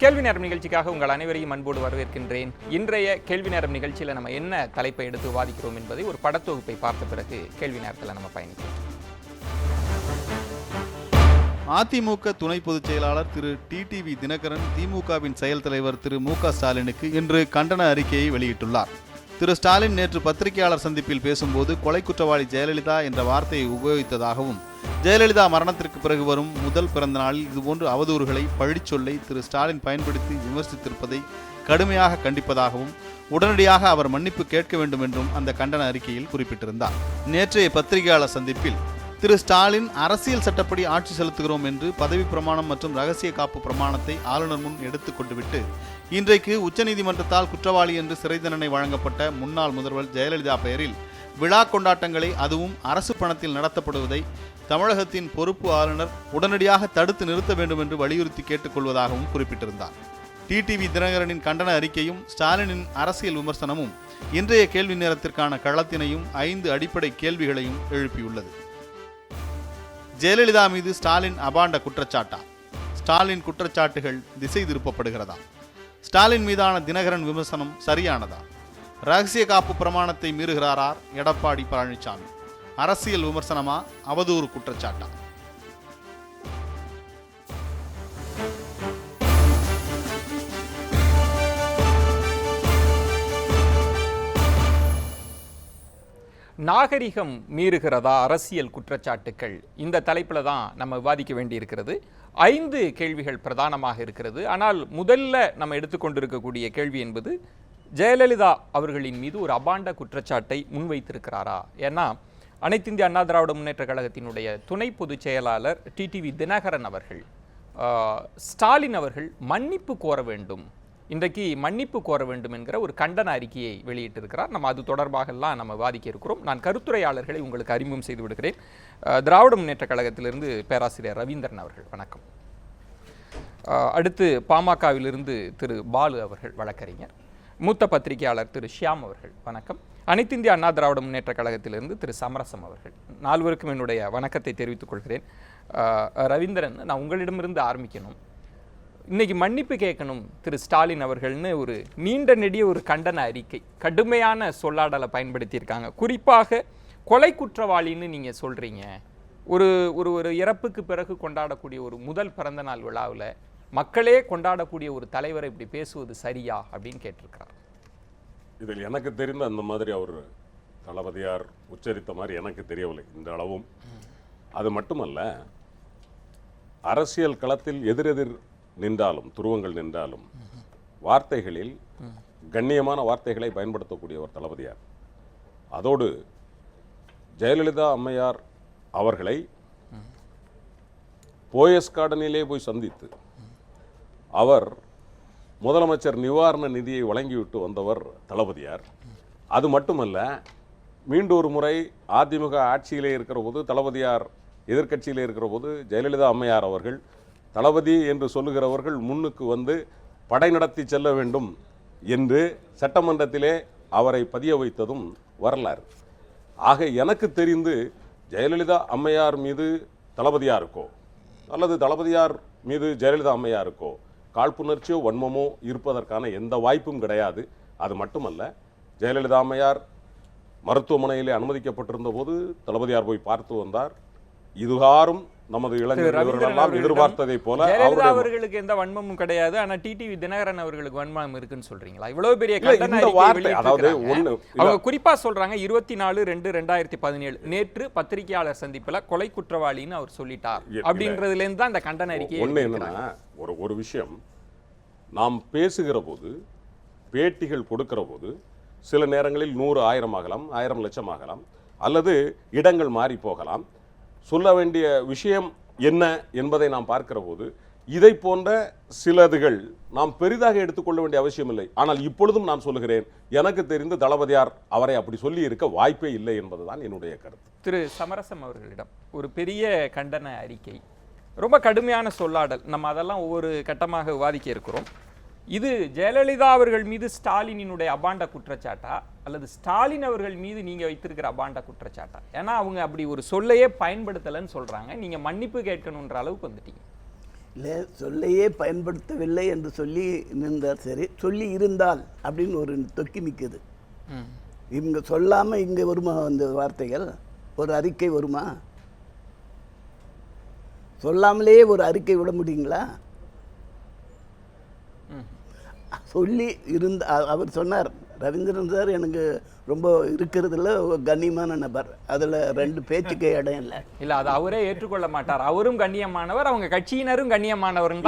கேள்வி நேரம் நிகழ்ச்சிக்காக உங்கள் அனைவரையும் அன்போடு வரவேற்கின்றேன். இன்றைய கேள்வி நேரம் நிகழ்ச்சியில் நம்ம என்ன தலைப்பை எடுத்து விவாதிக்கிறோம் என்பதை ஒரு படத்தொகுப்பை பார்த்த பிறகு கேள்வி நேரத்தில் நம்ம பயணிக்கிறோம். அதிமுக துணை பொதுச் செயலாளர் திரு டிடிவி தினகரன் திமுகவின் செயல் தலைவர் திரு மு.க. ஸ்டாலினுக்கு இன்று கண்டன அறிக்கையை வெளியிட்டுள்ளார். திரு ஸ்டாலின் நேற்று பத்திரிகையாளர் சந்திப்பில் பேசும்போது கொலை குற்றவாளி ஜெயலலிதா என்ற வார்த்தையை உபயோகித்ததாகவும், ஜெயலலிதா மரணத்திற்கு பிறகு வரும் முதல் பிறந்த நாளில் இதுபோன்று அவதூறுகளை பழிச்சொல்லை திரு ஸ்டாலின் பயன்படுத்தி விமர்சித்திருப்பதை கடுமையாக கண்டிப்பதாகவும், உடனடியாக அவர் மன்னிப்பு கேட்க வேண்டும் என்றும் அந்த கண்டன அறிக்கையில் குறிப்பிட்டிருந்தார். நேற்றைய பத்திரிகையாளர் சந்திப்பில் திரு ஸ்டாலின் அரசியல் சட்டப்படி ஆட்சி செலுத்துகிறோம் என்று பதவி பிரமாணம் மற்றும் ரகசிய காப்பு பிரமாணத்தை ஆளுநர் முன் எடுத்துக் கொண்டுவிட்டு இன்றைக்கு உச்சநீதிமன்றத்தால் குற்றவாளி என்று சிறை தண்டனை வழங்கப்பட்ட முன்னாள் முதல்வர் ஜெயலலிதா பெயரில் விழா கொண்டாட்டங்களை, அதுவும் அரசு பணத்தில் நடத்தப்படுவதை தமிழகத்தின் பொறுப்பு ஆளுநர் உடனடியாக தடுத்து நிறுத்த வேண்டும் என்று வலியுறுத்தி கேட்டுக்கொள்வதாகவும் குறிப்பிட்டிருந்தார். டிடிவி தினகரனின் கண்டன அறிக்கையும் ஸ்டாலினின் அரசியல் விமர்சனமும் இன்றைய கேள்வி நேரத்திற்கான களத்தினையும் 5 அடிப்படை கேள்விகளையும் எழுப்பியுள்ளது. ஜெயலலிதா மீது ஸ்டாலின் அபாண்ட குற்றச்சாட்டா? ஸ்டாலின் குற்றச்சாட்டுகள் திசை திருப்பப்படுகிறதா? ஸ்டாலின் மீதான தினகரன் விமர்சனம் சரியானதா? ரகசிய காப்பு பிரமாணத்தை மீறுகிறாரா எடப்பாடி பழனிசாமி? அரசியல் விமர்சனமா, அவதூறு குற்றச்சாட்டா? நாகரிகம் மீறுகிறதா அரசியல் குற்றச்சாட்டுக்கள்? இந்த தலைப்பில் தான் நம்ம விவாதிக்க வேண்டியிருக்கிறது. 5 கேள்விகள் பிரதானமாக இருக்கிறது. ஆனால் முதல்ல நம்ம எடுத்துக்கொண்டிருக்கக்கூடிய கேள்வி என்பது, ஜெயலலிதா அவர்களின் மீது ஒரு அபாண்ட குற்றச்சாட்டை முன்வைத்திருக்கிறாரா? ஏன்னா அனைத்திந்திய அண்ணா திராவிட முன்னேற்ற கழகத்தினுடைய துணை பொதுச் செயலாளர் டிடிவி தினகரன் அவர்கள் ஸ்டாலின் அவர்கள் மன்னிப்பு கோர வேண்டும், இன்றைக்கு மன்னிப்பு கோர வேண்டும் என்கிற ஒரு கண்டன அறிக்கையை வெளியிட்டிருக்கிறார். நம்ம அது தொடர்பாகலாம் நம்ம விவாதிக்க இருக்கிறோம். நான் கருத்துரையாளர்களை உங்களுக்கு அறிமுகம் செய்து விடுகிறேன். திராவிட முன்னேற்ற கழகத்திலிருந்து பேராசிரியர் ரவீந்திரன் அவர்கள், வணக்கம். அடுத்து பாமகவிலிருந்து திரு பாலு அவர்கள், வழக்கறிஞர். மூத்த பத்திரிகையாளர் திரு ஷியாம் அவர்கள், வணக்கம். அனைத்திந்திய அண்ணா திராவிட முன்னேற்ற கழகத்திலிருந்து திரு சமரசம் அவர்கள். 4 என்னுடைய வணக்கத்தை தெரிவித்துக் கொள்கிறேன். ரவீந்திரன், நான் உங்களிடமிருந்து ஆரம்பிக்கணும். இன்னைக்கு மன்னிப்பு கேட்கணும் திரு ஸ்டாலின் அவர்கள்னு ஒரு நீண்ட நெடிய ஒரு கண்டன அறிக்கை, கடுமையான சொல்லாடலை பயன்படுத்தியிருக்காங்க. குறிப்பாக கொலை குற்றவாளின்னு நீங்கள் சொல்கிறீங்க. ஒரு ஒரு இறப்புக்கு பிறகு கொண்டாடக்கூடிய ஒரு முதல் பிறந்த நாள் விழாவில் மக்களே கொண்டாடக்கூடிய ஒரு தலைவரை இப்படி பேசுவது சரியா அப்படின்னு கேட்டிருக்கிறார். இதில் எனக்கு தெரிந்த அந்த மாதிரி அவர் தளபதியார் உச்சரித்த மாதிரி எனக்கு தெரியவில்லை இந்த அளவும். அது மட்டுமல்ல, அரசியல் களத்தில் எதிரெதிர் நின்றாலும், துருவங்கள் நின்றாலும், வார்த்தைகளில் கண்ணியமான வார்த்தைகளை பயன்படுத்தக்கூடியவர் தளபதியார். அதோடு ஜெயலலிதா அம்மையார் அவர்களை போயஸ் கார்டனிலே போய் சந்தித்து அவர் முதலமைச்சர் நிவாரண நிதியை வழங்கிவிட்டு வந்தவர் தளபதியார். அது மட்டுமல்ல, மீண்டும் ஒரு முறை அதிமுக ஆட்சியிலே இருக்கிற போது, தளபதியார் எதிர்க்கட்சியிலே இருக்கிற போது, ஜெயலலிதா அம்மையார் அவர்கள் தளபதி என்று சொல்லுகிறவர்கள் முன்னுக்கு வந்து படை நடத்தி செல்ல வேண்டும் என்று சட்டமன்றத்திலே அவரை பதிய வைத்ததும் வரலாறு. ஆக எனக்கு தெரிந்து ஜெயலலிதா அம்மையார் மீது தளபதியாருக்கோ அல்லது தளபதியார் மீது ஜெயலலிதா அம்மையாருக்கோ காழ்ப்புணர்ச்சியோ வன்மமோ இருப்பதற்கான எந்த வாய்ப்பும் கிடையாது. அது மட்டுமல்ல, ஜெயலலிதா அம்மையார் மருத்துவமனையிலே அனுமதிக்கப்பட்டிருந்த போது தளபதியார் போய் பார்த்து வந்தார். இதுகாரும் நமது இளைஞர்கள் எதிர்பார்த்ததை போல அவர்களுக்கு எந்த வன்மமும் கிடையாது. ஆனா டிடிவி தினகரன் அவர்களுக்கு வன்மம் இருக்குன்னு சொல்றீங்களா? இவ்வளவு பெரிய அவங்க குறிப்பா சொல்றாங்க 24/2/2017 நேற்று பத்திரிகையாளர் சந்திப்புல கொலை குற்றவாளின்னு அவர் சொல்லிட்டார் அப்படின்றதுல இருந்து தான் இந்த கண்டன அறிக்கை. ஒண்ணு என்னன்னா, ஒரு விஷயம், நாம் பேசுகிற போது, பேட்டிகள் கொடுக்கிற போது சில நேரங்களில் 100 1000 ஆகலாம், 1000 லட்சம் ஆகலாம், அல்லது இடங்கள் மாறி போகலாம். சொல்ல வேண்டிய விஷயம் என்ன என்பதை நாம் பார்க்கிற போது இதை போன்ற சிலதுகள் நாம் பெரிதாக எடுத்துக்கொள்ள வேண்டிய அவசியம் இல்லை. ஆனால் இப்பொழுதும் நான் சொல்லுகிறேன், எனக்கு தெரிந்து தளபதியார் அவரை அப்படி சொல்லி இருக்க வாய்ப்பே இல்லை என்பதுதான் என்னுடைய கருத்து. திரு சமரசம் அவர்களிடம் ஒரு பெரிய கண்டன அறிக்கை, ரொம்ப கடுமையான சொல்லாடல், நம்ம அதெல்லாம் ஒவ்வொரு கட்டமாக விவாதிக்க இருக்கிறோம். இது ஜெயலலிதா அவர்கள் மீது ஸ்டாலினுடைய அபாண்ட குற்றச்சாட்டா அல்லது ஸ்டாலின் அவர்கள் மீது நீங்க வைத்திருக்கிற அபாண்ட குற்றச்சாட்டா? ஏன்னா அவங்க அப்படி ஒரு சொல்லையே பயன்படுத்தலைன்னு சொல்றாங்க. நீங்க மன்னிப்பு கேட்கணுன்ற அளவுக்கு வந்துட்டீங்க. இல்லை, சொல்லையே பயன்படுத்தவில்லை என்று சொல்லி நின்றார். சரி, சொல்லி இருந்தால் அப்படின்னு ஒரு தொக்கி நிற்குது. இவங்க சொல்லாமல் இங்கே வருமா அந்த வார்த்தைகள்? ஒரு அறிக்கை வருமா? சொல்லாமலேயே ஒரு அறிக்கை விட முடியுங்களா? சொல்லி இருந்த அவர் சொன்னார், ரவீந்திரன் சார் எனக்கு ரொம்ப இருக்கிறதுல கண்ணியமான நபர், அதில் 2 பேச்சுக்கே இடம் இல்லை. இல்ல, அது அவரே ஏற்றுக்கொள்ள மாட்டார். அவரும் கண்ணியமானவர், அவங்க கட்சியினரும் கண்ணியமானவர்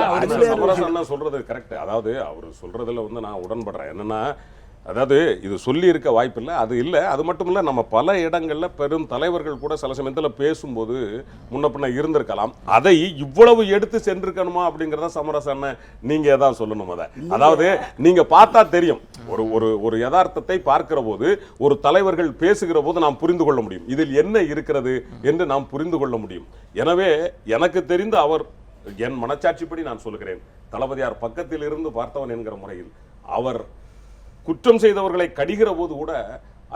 சொல்றது கரெக்ட். அதாவது அவர் சொல்றதுல வந்து நான் உடன்படுறேன். என்னன்னா, அதாவது இது சொல்லி இருக்க வாய்ப்பில்லை, அது இல்லை. அது மட்டும் இல்லை, நம்ம பல இடங்கள்ல பெரும் தலைவர்கள் கூட சில சமயத்தில் பேசும்போது முன்ன பின்ன இருந்திருக்கலாம். அதை இவ்வளவு எடுத்து சென்றிருக்கணுமா அப்படிங்கிறத சமரசம் நீங்க ஏதாவது சொல்லணும். அதை அதாவது நீங்க பார்த்தா தெரியும். ஒரு யதார்த்தத்தை பார்க்கிற போது, ஒரு தலைவர்கள் பேசுகிற போது நாம் புரிந்து கொள்ள முடியும் இதில் என்ன இருக்கிறது என்று நாம் புரிந்து கொள்ள முடியும். எனவே எனக்கு தெரிந்து அவர், என் மனச்சாட்சிப்படி நான் சொல்லுகிறேன், தளபதியார் பக்கத்தில் இருந்து பார்த்தவன் என்கிற முறையில் அவர் குற்றம் செய்தவர்களை கடிகிற போது கூட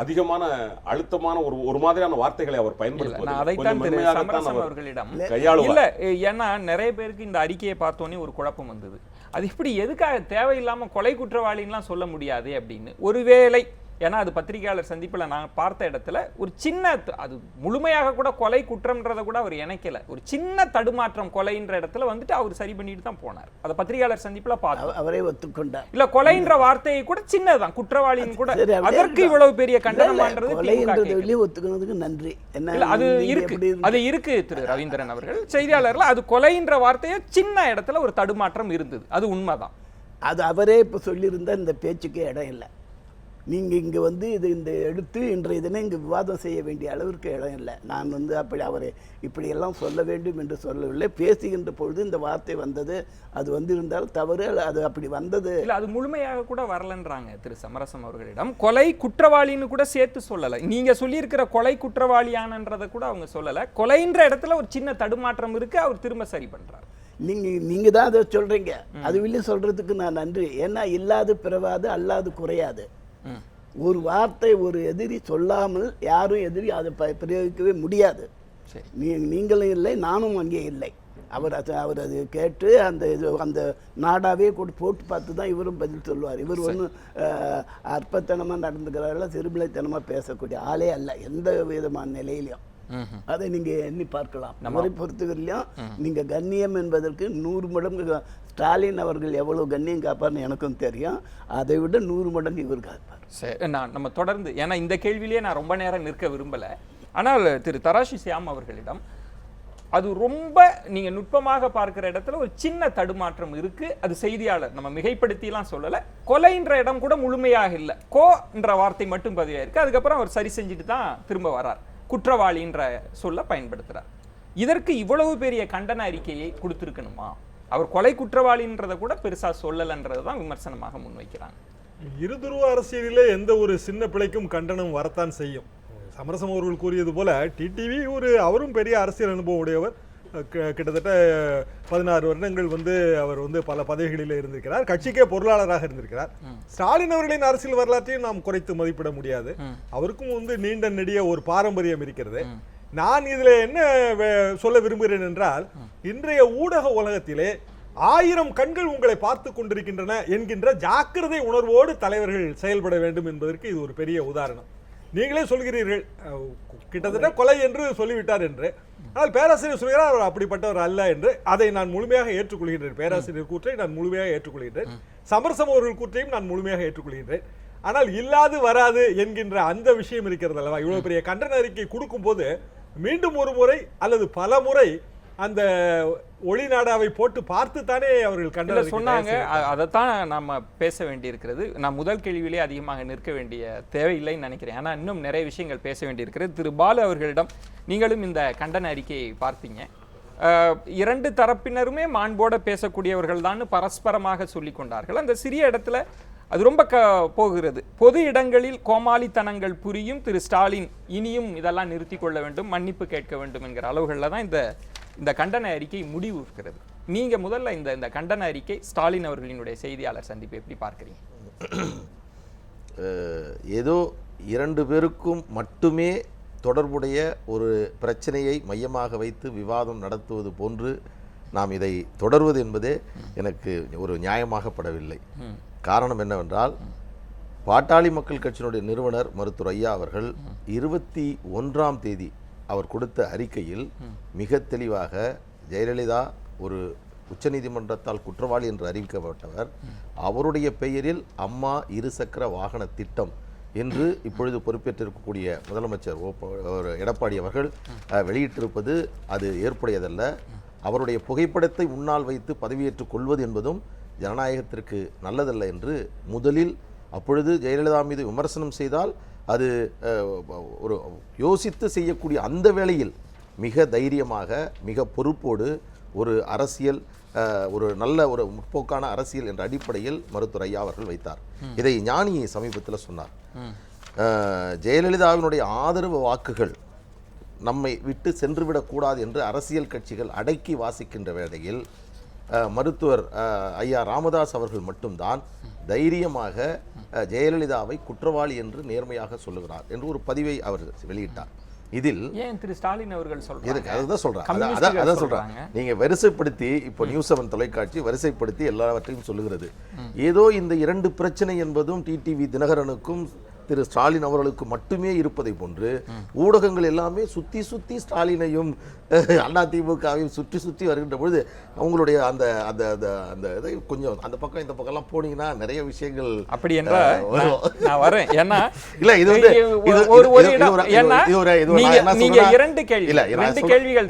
அதிகமான அழுத்தமான ஒரு மாதிரியான வார்த்தைகளை அவர் பயன்படுத்துவார். ஏன்னா நிறைய பேருக்கு இந்த அறிக்கையை பார்த்தோன்னே ஒரு குழப்பம் வந்தது. அது இப்படி எதுக்காக தேவையில்லாம கொலை குற்றவாளின்லாம் சொல்ல முடியாது அப்படின்னு. ஒருவேளை ஏன்னா அது பத்திரிகையாளர் சந்திப்பில் நான் பார்த்த இடத்துல ஒரு சின்ன, அது முழுமையாக கூட கொலை குற்றம்ன்றதை கூட அவர் இணைக்கல, ஒரு சின்ன தடுமாற்றம் கொலைன்ற இடத்துல வந்துட்டு அவர் சரி பண்ணிட்டு தான் போனார். அதை பத்திரிகையாளர் சந்திப்பில் பார்த்தோம். அவரே ஒத்துக்கொண்டார். இல்ல, கொலைன்ற வார்த்தையை கூட சின்னதான், குற்றவாளின்னு கூட, அதற்கு இவ்வளவு பெரிய கண்டனம்ன்றது ஒத்துக்கினதுக்கு நன்றி. என்ன அது இருக்கு, அது இருக்கு திரு ரவீந்திரன் அவர்கள் செய்தியாளர்ல, அது கொலைன்ற வார்த்தையை சின்ன இடத்துல ஒரு தடுமாற்றம் இருந்தது, அது உண்மைதான். அது அவரே இப்ப சொல்லியிருந்தா இந்த பேச்சுக்கே இடம் இல்லை. நீங்கள் இங்கே வந்து இந்த எடுத்து இன்றைய தினம் இங்கே விவாதம் செய்ய வேண்டிய அளவிற்கு இடம் இல்லை. நான் வந்து அப்படி அவரை இப்படியெல்லாம் சொல்ல வேண்டும் என்று சொல்லவில்லை. பேசுகின்ற பொழுது இந்த வார்த்தை வந்தது, அது வந்திருந்தால் தவறு, அது அப்படி வந்தது இல்லை. அது முழுமையாக கூட வரலன்றாங்க திரு சமரசம் அவர்களிடம். கொலை குற்றவாளின்னு கூட சேர்த்து சொல்லலை. நீங்கள் சொல்லியிருக்கிற கொலை குற்றவாளியானன்றதை கூட அவங்க சொல்லலை. கொலைன்ற இடத்துல ஒரு சின்ன தடுமாற்றம் இருக்கு, அவர் திரும்ப சரி பண்ணுறார். நீங்கள் தான் அதை சொல்கிறீங்க. அது வெளியே சொல்கிறதுக்கு நான் நன்றி. ஏன்னா இல்லாது பிறவாது, அல்லாது குறையாது. ஒரு வார்த்தை ஒரு எதிரி சொல்லாமல் யாரும் எதிரி அதை பிரயோகிக்கவே முடியாது. நீங்களும் இல்லை, நானும் அங்கே இல்லை. அவர் அது கேட்டு அந்த நாடாவே போட்டு பார்த்து தான் இவரும் பதில் சொல்லுவார். இவர் ஒன்றும் அற்பத்தனமாக நடந்துக்கிறார்கள், சிறுபிள்ளைத்தனமாக பேசக்கூடிய ஆளே அல்ல எந்த விதமான நிலையிலையும். அதை நீங்க எண்ணி பார்க்கலாம். நம்மளை பொறுத்தவரையிலும் நீங்க கண்ணியம் என்பதற்கு 100 மடங்கு ஸ்டாலின் அவர்கள் எவ்வளவு கண்ணியம் காப்பார்னு எனக்கும் தெரியும். அதை விட 100 மடங்கு இவர் காப்பார். சரி, நம்ம தொடர்ந்து, ஏன்னா இந்த கேள்வியிலேயே நான் ரொம்ப நேரம் நிற்க விரும்பல. ஆனால் திரு தராஷி சியாம் அவர்களிடம் அது ரொம்ப நீங்க நுட்பமாக பார்க்கிற இடத்துல ஒரு சின்ன தடுமாற்றம் இருக்கு. அது செய்தியாளர் நம்ம மிகைப்படுத்திலாம் சொல்லல. கொலைன்ற இடம் கூட முழுமையாக இல்லை, கோன்ற வார்த்தை மட்டும் பதிவாயிருக்கு. அதுக்கப்புறம் அவர் சரி செஞ்சுட்டு தான் திரும்ப வரார், குற்றவாளின்ற சொல்ல பயன்படுத்துறார். இதற்கு இவ்வளவு பெரிய கண்டன அறிக்கையை கொடுத்திருக்கணுமா? அவர் கொலை குற்றவாளின்றதை கூட பெருசா சொல்லலன்றது தான் விமர்சனமாக முன்வைக்கிறாங்க. இருதுருவ அரசியலிலே எந்த ஒரு சின்ன பிழைக்கும் கண்டனம் வரத்தான் செய்யும். சமரசம் அவர்கள் கூறியது போல டிடிவி அவரும் பெரிய அரசியல் அனுபவம் உடையவர். கிட்டத்தட்ட 16 வருடங்கள் அவர் பல பதவிகளில் இருந்திருக்கிறார். கட்சிக்கே பொருளாளராக இருந்திருக்கிறார். ஸ்டாலின் அவர்களின் அரசியல் வரலாற்றையும் நாம் குறைத்து மதிப்பிட முடியாது. அவருக்கும் நீண்ட நெடிய ஒரு பாரம்பரியம் இருக்கிறது. நான் இதுல என்ன சொல்ல விரும்புகிறேன் என்றால், இன்றைய ஊடக உலகத்திலே 1000 கண்கள் உங்களை பார்த்து கொண்டிருக்கின்றன என்கின்ற ஜாக்கிரதை உணர்வோடு தலைவர்கள் செயல்பட வேண்டும் என்பதற்கு இது ஒரு பெரிய உதாரணம். நீங்களே சொல்கிறீர்கள் கிட்டத்தட்ட கொலை என்று சொல்லிவிட்டார் என்று. ஆனால் பேராசிரியர் சொல்கிறார் அவர் அப்படிப்பட்டவர் அல்ல என்று. அதை நான் முழுமையாக ஏற்றுக்கொள்கின்றேன். பேராசிரியர் கூற்றை நான் முழுமையாக ஏற்றுக்கொள்கின்றேன். சமரசம் அவர்கள் கூற்றையும் நான் முழுமையாக ஏற்றுக்கொள்கின்றேன். ஆனால் இல்லாது வராது என்கின்ற அந்த விஷயம் இருக்கிறது அல்லவா? இவ்வளவு பெரிய கண்டன அறிக்கை கொடுக்கும் போது மீண்டும் ஒரு முறை அல்லது பல முறை அந்த ஒளிநாடாவை போட்டு பார்த்து தானே அவர்கள் கண்டன சொன்னாங்க. அதைத்தான் நம்ம பேச வேண்டியிருக்கிறது. நான் முதல் கேள்வியிலே அதிகமாக நிற்க வேண்டிய தேவையில்லைன்னு நினைக்கிறேன். ஆனால் இன்னும் நிறைய விஷயங்கள் பேச வேண்டியிருக்கிறது. திரு பாலு அவர்களிடம் நீங்களும் இந்த கண்டன அறிக்கையை பார்த்தீங்க. 2 தரப்பினருமே மாண்போட பேசக்கூடியவர்கள் தான் பரஸ்பரமாக சொல்லிக் கொண்டார்கள். அந்த சிறிய இடத்துல அது ரொம்ப போகிறது. பொது இடங்களில் கோமாளித்தனங்கள் புரியும் திரு ஸ்டாலின் இனியும் இதெல்லாம் நிறுத்தி கொள்ள வேண்டும், மன்னிப்பு கேட்க வேண்டும் என்கிற அளவுகளில் தான் இந்த கண்டன அறிக்கை முடிவு இருக்கிறது. நீங்க முதல்ல இந்த கண்டன அறிக்கை ஸ்டாலின் அவர்களினுடைய செய்தியாளர் சந்திப்பு எப்படி பார்க்குறீங்க? ஏதோ 2 பேருக்கும் மட்டுமே தொடர்புடைய ஒரு பிரச்சனையை மையமாக வைத்து விவாதம் நடத்துவது போன்று நாம் இதை தொடர்வது என்பதே எனக்கு ஒரு நியாயமாகப்படவில்லை. காரணம் என்னவென்றால், பாட்டாளி மக்கள் கட்சியினுடைய நிறுவனர் மருத்துவர் ஐயா அவர்கள் 21ஆம் தேதி அவர் கொடுத்த அறிக்கையில் மிக தெளிவாக ஜெயலலிதா ஒரு உச்சநீதிமன்றத்தால் குற்றவாளி என்று அறிவிக்கப்பட்டவர், அவருடைய பெயரில் அம்மா இருசக்கர வாகன திட்டம் என்று இப்பொழுது பொறுப்பேற்றிருக்கக்கூடிய முதலமைச்சர் எடப்பாடி அவர்கள் வெளியிட்டிருப்பது அது ஏற்புடையதல்ல. அவருடைய புகைப்படத்தை முன்னால் வைத்து பதவியேற்றுக் கொள்வது என்பதும் ஜனநாயகத்திற்கு நல்லதல்ல என்று முதலில், அப்பொழுது ஜெயலலிதா மீது விமர்சனம் செய்தால் அது ஒரு யோசித்து செய்யக்கூடிய அந்த வேளையில் மிக தைரியமாக மிக பொறுப்போடு ஒரு அரசியல், ஒரு நல்ல ஒரு முற்போக்கான அரசியல் என்ற அடிப்படையில் மருத்துவர் ஐயா அவர்கள் வைத்தார். இதை ஞானி சமீபத்தில் சொன்னார். ஜெயலலிதாவினுடைய ஆதரவு வாக்குகள் நம்மை விட்டு சென்றுவிடக்கூடாது என்று அரசியல் கட்சிகள் அடக்கி வாசிக்கின்ற வேளையில் மருத்துவர் ஐயா ராமதாஸ் அவர்கள் மட்டும்தான் தைரியமாக ஜெயலலிதாவை குற்றவாளி என்று நேர்மையாக சொல்லுகிறார் என்று ஒரு பதிவை அவர் வெளியிட்டார். இதில் ஏன் திரு ஸ்டாலின் அவர்கள் சொல்றாங்க? அதுதான் சொல்றேன், அதான் சொல்றேன். நீங்க வரிசைப்படுத்தி இப்போ நியூஸ் 7 தொலைக்காட்சி வரிசைப்படுத்தி எல்லாவற்றையும் சொல்லுகிறது. ஏதோ இந்த 2 பிரச்சனை என்பதும் டிடிவி தினகரனுக்கும் திரு ஸ்டாலின் அவர்களுக்கு மட்டுமே இருப்பதை போன்று ஊடகங்கள் எல்லாமே சுத்தி சுத்தி ஸ்டாலினையும் அதிமுகவையும் சுற்றி சுற்றி வருகின்ற பொழுது அவங்களுடைய அந்த அந்த அந்த இதை கொஞ்சம் அந்த பக்கம் இந்த பக்கம்லாம் போனீங்கன்னா நிறைய விஷயங்கள் அப்படி என்றால் நான் வரேன். ஏன்னா இல்ல இது வந்து நீங்க 2 கேள்விகள்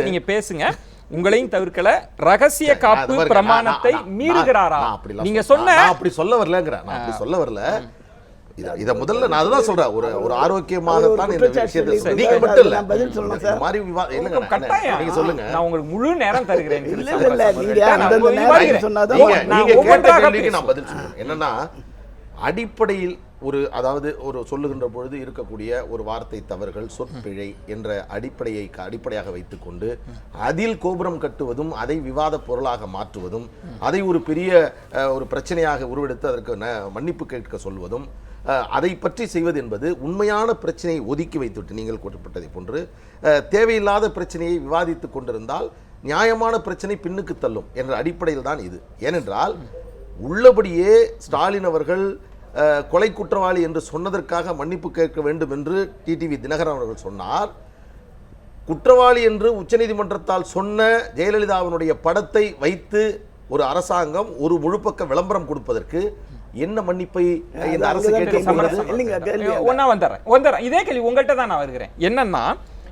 நீங்க பேசுங்க, உங்களையும் தவிர்க்கல. ரகசிய காப்பு பிரமாணத்தை மீறுகிறாரா? நீங்க சொன்ன அப்படி சொல்ல வரலங்கற, நான் அப்படி சொல்ல வரல. இத முதல்ல நான் அதுதான் சொல்றேன், ஒரு ஆரோக்கியமாகத்தான் இந்த விஷயத்தை நீங்க மட்டும் இல்ல பதில் சொல்லணும் சார். மாதிரி இல்லங்க, நீங்க சொல்லுங்க, நான் உங்களுக்கு முழு நேரம் தருகிறேன். இல்ல நீங்க அந்த நேரம் சொன்னாதான் நீங்க கேட்ட கேள்விக்கு நான் பதில் சொல்றேன். என்னன்னா, அடிப்படையில் ஒரு, அதாவது ஒரு சொல்லுகின்ற பொழுது இருக்கக்கூடிய ஒரு வார்த்தை தவறுகள், சொற்பிழை என்ற அடிப்படையாக வைத்துக்கொண்டு அதில் கோபுரம் கட்டுவதும் அதை விவாத பொருளாக மாற்றுவதும் அதை ஒரு பெரிய ஒரு பிரச்சனையாக உருவெடுத்து அதற்கு மன்னிப்பு கேட்க சொல்வதும் அதை பற்றி செய்வது என்பது உண்மையான பிரச்சனையை ஒதுக்கி வைத்துவிட்டு நீங்கள் குறிப்பிட்டதை போன்று தேவையில்லாத பிரச்சனையை விவாதித்துக் கொண்டிருந்தால் நியாயமான பிரச்சனை பின்னுக்கு தள்ளும் என்ற அடிப்படையில் தான் இது. ஏனென்றால் உள்ளபடியே ஸ்டாலின் அவர்கள் கொலை குற்றவாளி என்று சொன்னதற்காக மன்னிப்பு கேட்க வேண்டும் என்று டிடிவி தினகரன் அவர்கள் சொன்னார். குற்றவாளி என்று உச்சநீதிமன்றத்தால் சொன்ன ஜெயலலிதாவினுடைய படத்தை வைத்து ஒரு அரசாங்கம் ஒரு முழுப்பக்க விளம்பரம் கொடுப்பதற்கு என்ன மன்னிப்பை இந்த அரசு கேட்க? ஒன்னா வந்துடுறேன். இதே கேள்வி உங்கள்கிட்ட தான் நான் வருகிறேன். என்னன்னா,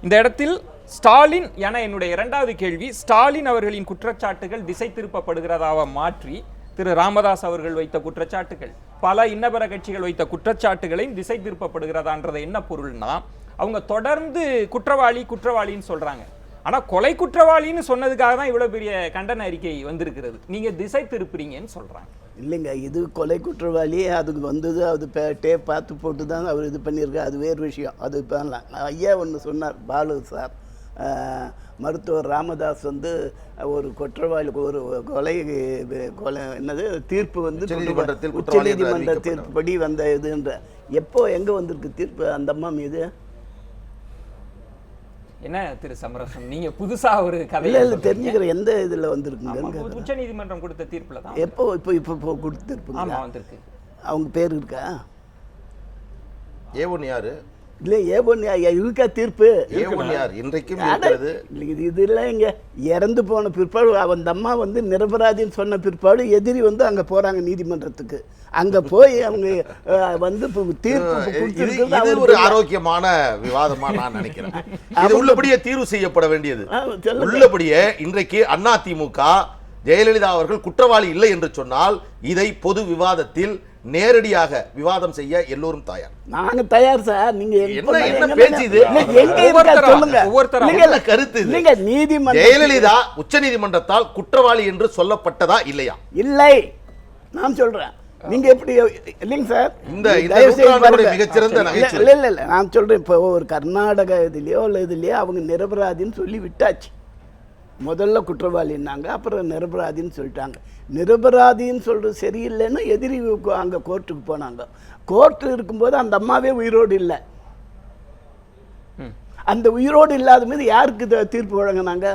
இந்த இடத்தில் ஸ்டாலின் என என்னுடைய 2வது கேள்வி, ஸ்டாலின் அவர்களின் குற்றச்சாட்டுகள் திசை திருப்பப்படுகிறதாக மாற்றி திரு ராமதாஸ் அவர்கள் வைத்த குற்றச்சாட்டுகள், பல இன்னபிற கட்சிகள் வைத்த குற்றச்சாட்டுகளையும் திசை திருப்பப்படுகிறதான்றது என்ன பொருள்னா, அவங்க தொடர்ந்து குற்றவாளின்னு சொல்றாங்க. ஆனா கொலை குற்றவாளின்னு சொன்னதுக்காக தான் இவ்வளவு பெரிய கண்டன அறிக்கை வந்திருக்கிறது. நீங்க திசை திருப்புறீங்கன்னு சொல்றாங்க. இல்லைங்க, இது கொலை குற்றவாளி, அதுக்கு வந்தது, அது டேப் பார்த்து போட்டு தான் அவர் இது பண்ணியிருக்காரு, அது வேறு விஷயம். அது பண்ணலாம். ஐயா ஒன்று சொன்னார், பாலு சார், மருத்துவர் ராமதாஸ் வந்து ஒரு குற்றவாளி, ஒரு கொலை என்னது தீர்ப்பு வந்து உச்சநீதிமன்ற தீர்ப்புப்படி வந்த இதுன்ற, எப்போ எங்கே வந்திருக்கு தீர்ப்பு அந்த அம்மா மீது? என்ன திரு சமரசம், நீங்க புதுசா ஒரு கதை இல்ல தெரிஞ்சுக்கிற எந்த இதுல வந்திருக்குங்க? உச்சநீதிமன்றம் கொடுத்த தீர்ப்புல தான். எப்போ? இப்போ கொடுத்த தீர்ப்பு வந்திருக்கு. அவங்க பேர் இருக்கா? A1 யாரு? இல்ல A1 இருக்கா தீர்ப்பு? A1 யார் இன்றைக்கும் இருக்கிறது. இது இல்லை, இங்க இறந்து போன பிற்பாடு அந்த அம்மா வந்து நிரபராதின்னு சொன்ன பிற்பாடு எதிரி வந்து அங்க போறாங்க நீதிமன்றத்துக்கு. அங்க போய் அவங்க வந்து தீர்ப்பு ஒரு ஆரோக்கியமான விவாதமா நான் நினைக்கிறேன். இது உள்ளபடியே தீர்வு செய்யப்பட வேண்டியது. உள்ளபடியே இன்றைக்கு அதிமுக ஜெயலலிதா அவர்கள் குற்றவாளி இல்லை என்று சொன்னால் இதை பொது விவாதத்தில் நேரடியாக விவாதம் செய்ய எல்லோரும் தயார். நாங்க தயார் சார். நீங்க என்ன பேச்சு இது? சொல்லுங்க கருத்து. நீங்க நீதிமன்றம் ஜெயலலிதா உச்சநீதிமன்றத்தால் குற்றவாளி என்று சொல்லப்பட்டதா இல்லையா? இல்லை, நான் சொல்றேன். நீங்க எப்படி இல்லைங்க சார், இந்த மிகச்சிறந்த இல்ல நான் சொல்றேன். இப்போ ஒரு கர்நாடக இதுலயோ இல்ல இதுலயோ அவங்க நிரபராதின்னு சொல்லி விட்டாச்சு. முதல்ல குற்றவாளின்னாங்க, அப்புறம் நிரபராதின்னு சொல்லிட்டாங்க. நிரபராதின்னு சொல்றது சரியில்லைன்னு எதிரி அங்கே கோர்ட்டுக்கு போனாங்க. கோர்ட்டு இருக்கும்போது அந்த அம்மாவே உயிரோடு இல்லை. அந்த உயிரோடு இல்லாத மீது யாருக்கு தீர்ப்பு வழங்கினாங்க?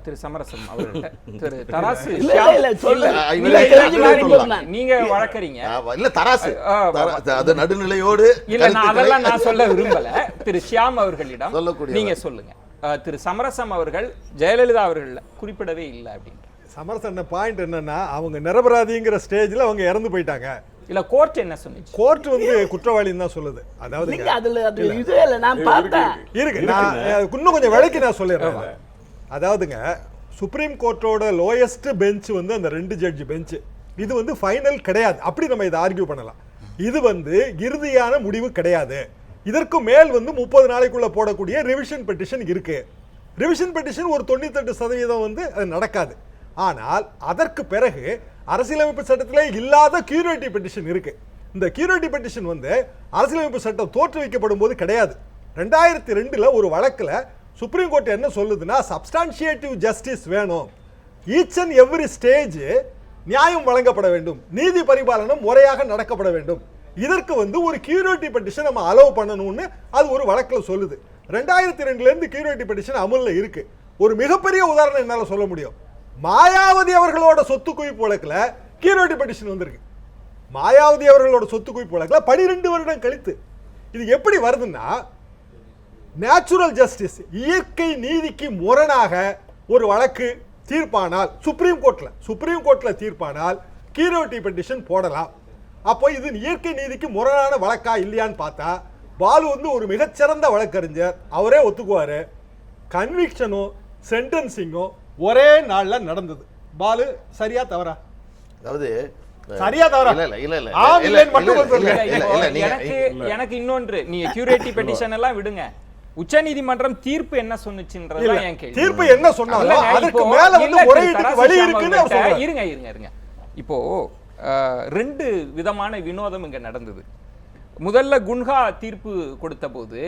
திரு சமரசம் அவர்கள்ட்ட திரு தராசு இல்ல, ஷியாம், இல்ல, சொல்லுங்க. இல்ல, இல்ல, இல்ல, இல்ல, இல்ல, இல்ல, இல்ல, நீங்க வழக்கறீங்க. இல்ல தராசு அது நடுநிலையோடு இல்ல, நான் அதெல்லாம் நான் சொல்ல விரும்பல. திரு ஷியாம் அவர்களிடம் சொல்லக்கூடியவர். நீங்க சொல்லுங்க. திரு சமரசம் அவர்கள் ஜெயலலிதா அவர்கள் குறிப்பிடவே இல்லை அப்படின்னு. சமரசன் பாயிண்ட் என்னன்னா, அவங்க நிரபராதிங்கிற ஸ்டேஜ்ல அவங்க இறந்து போயிட்டாங்க. இல்ல, கோர்ட் என்ன சொன்னுச்சு? கோர்ட் வந்து குற்றவாளின்னு தான் சொல்லுது. அதாவது நீங்க அதுல அது இது இல்ல, நான் பார்த்தேன். இருக்கு, நான் இன்னும் கொஞ்சம் விலைக்கு நான் சொல்லிடுறேன். அதாவதுங்க, சுப்ரீம் கோர்ட்டோட லோயஸ்ட் பெஞ்ச் வந்து அந்த 2 ஜட்ஜ் பெஞ்ச். இது வந்து ஃபைனல் கிடையாது. அப்படி நம்ம இதை ஆர்கியூ பண்ணலாம். இது வந்து இறுதியான முடிவு கிடையாது. இதற்கு மேல் வந்து 30 நாளைக்குள்ள போடக்கூடிய ரிவிஷன் பெட்டிஷன் இருக்கு. ரிவிஷன் பெட்டிஷன் ஒரு 98% வந்து அது நடக்காது. ஆனால் அதற்கு பிறகு அரசியலமைப்பு சட்டத்திலே இல்லாத கியூரேட்டிவ் பெட்டிஷன் இருக்கு. இந்த கியூரேட்டிவ் பெட்டிஷன் வந்து அரசியலமைப்பு சட்டம் தோற்றுவிக்கப்படும் போது கிடையாது. 2002 ஒரு வழக்குல சுப்ரீம் கோர்ட் என்ன சொல்லுதுன்னா, சப்ஸ்டான்ஷியேட்டிவ் ஜஸ்டிஸ் வேணும், ஈச் அண்ட் எவ்ரி ஸ்டேஜ் நியாயம் வழங்கப்பட வேண்டும், நீதி பரிபாலனம் முறையாக நடக்கப்பட வேண்டும். இதற்கு வந்து ஒரு கியூரேட்டிவ் பெட்டிஷன் நம்ம அலோவ் பண்ணணும்னு அது ஒரு வழக்குல சொல்லுது. 2002 இருந்து கியூரேட்டிவ் பெட்டிஷன் அமல்ல இருக்கு. ஒரு மிகப்பெரிய உதாரணம் என்னால சொல்ல முடியும். மாயாவதி அவர்களோட சொத்து குவிப்பு வழக்குல கியூரேட்டிவ் பெட்டிஷன் வந்திருக்கு. மாயாவதி அவர்களோட சொத்து குவிப்பு வழக்குல 12 வருடம் கழித்து. இது எப்படி வருதுன்னா, நேச்சுரல் ஜஸ்டிஸ், இயற்கை நீதிக்கு முரணாக ஒரு வழக்கு தீர்ப்பானால் சுப்ரீம் கோர்ட்ல தீர்ப்பானால் கியூரேட்டிவ் பெட்டிஷன் போடலாம். அப்போ இது இயற்கை நீதிக்கு முரணான வழக்கா இல்லையான்னு பார்த்தா, பாலு வந்து ஒரு மிகச்சிறந்த வழக்கறிஞர், அவரே ஒத்துக்குவாரு. கன்விக்ஷனும் சென்டென்சிங்கும் ஒரே நாள்ல நடந்தது. பாலு சரியா தவறா? அதாவது சரியா தவறா? எனக்கு இன்னொன்று, நீங்க கியூரேட்டிவ் பெட்டிஷன் எல்லாம் விடுங்க, உச்சநீதிமன்றம் தீர்ப்பு என்ன சொன்னுச்சுன்றதா என் கேள்வி. தீர்ப்பு என்ன சொன்னாலும் அதற்கு மேல வந்து முறையீட்டுக்கு வழி இருக்குன்னு அவர் சொல்றாரு. இருங்க. இப்போ 2 விதமான வினோதம் இங்க நடந்தது. முதல்ல குன்ஹா தீர்ப்பு கொடுத்த போது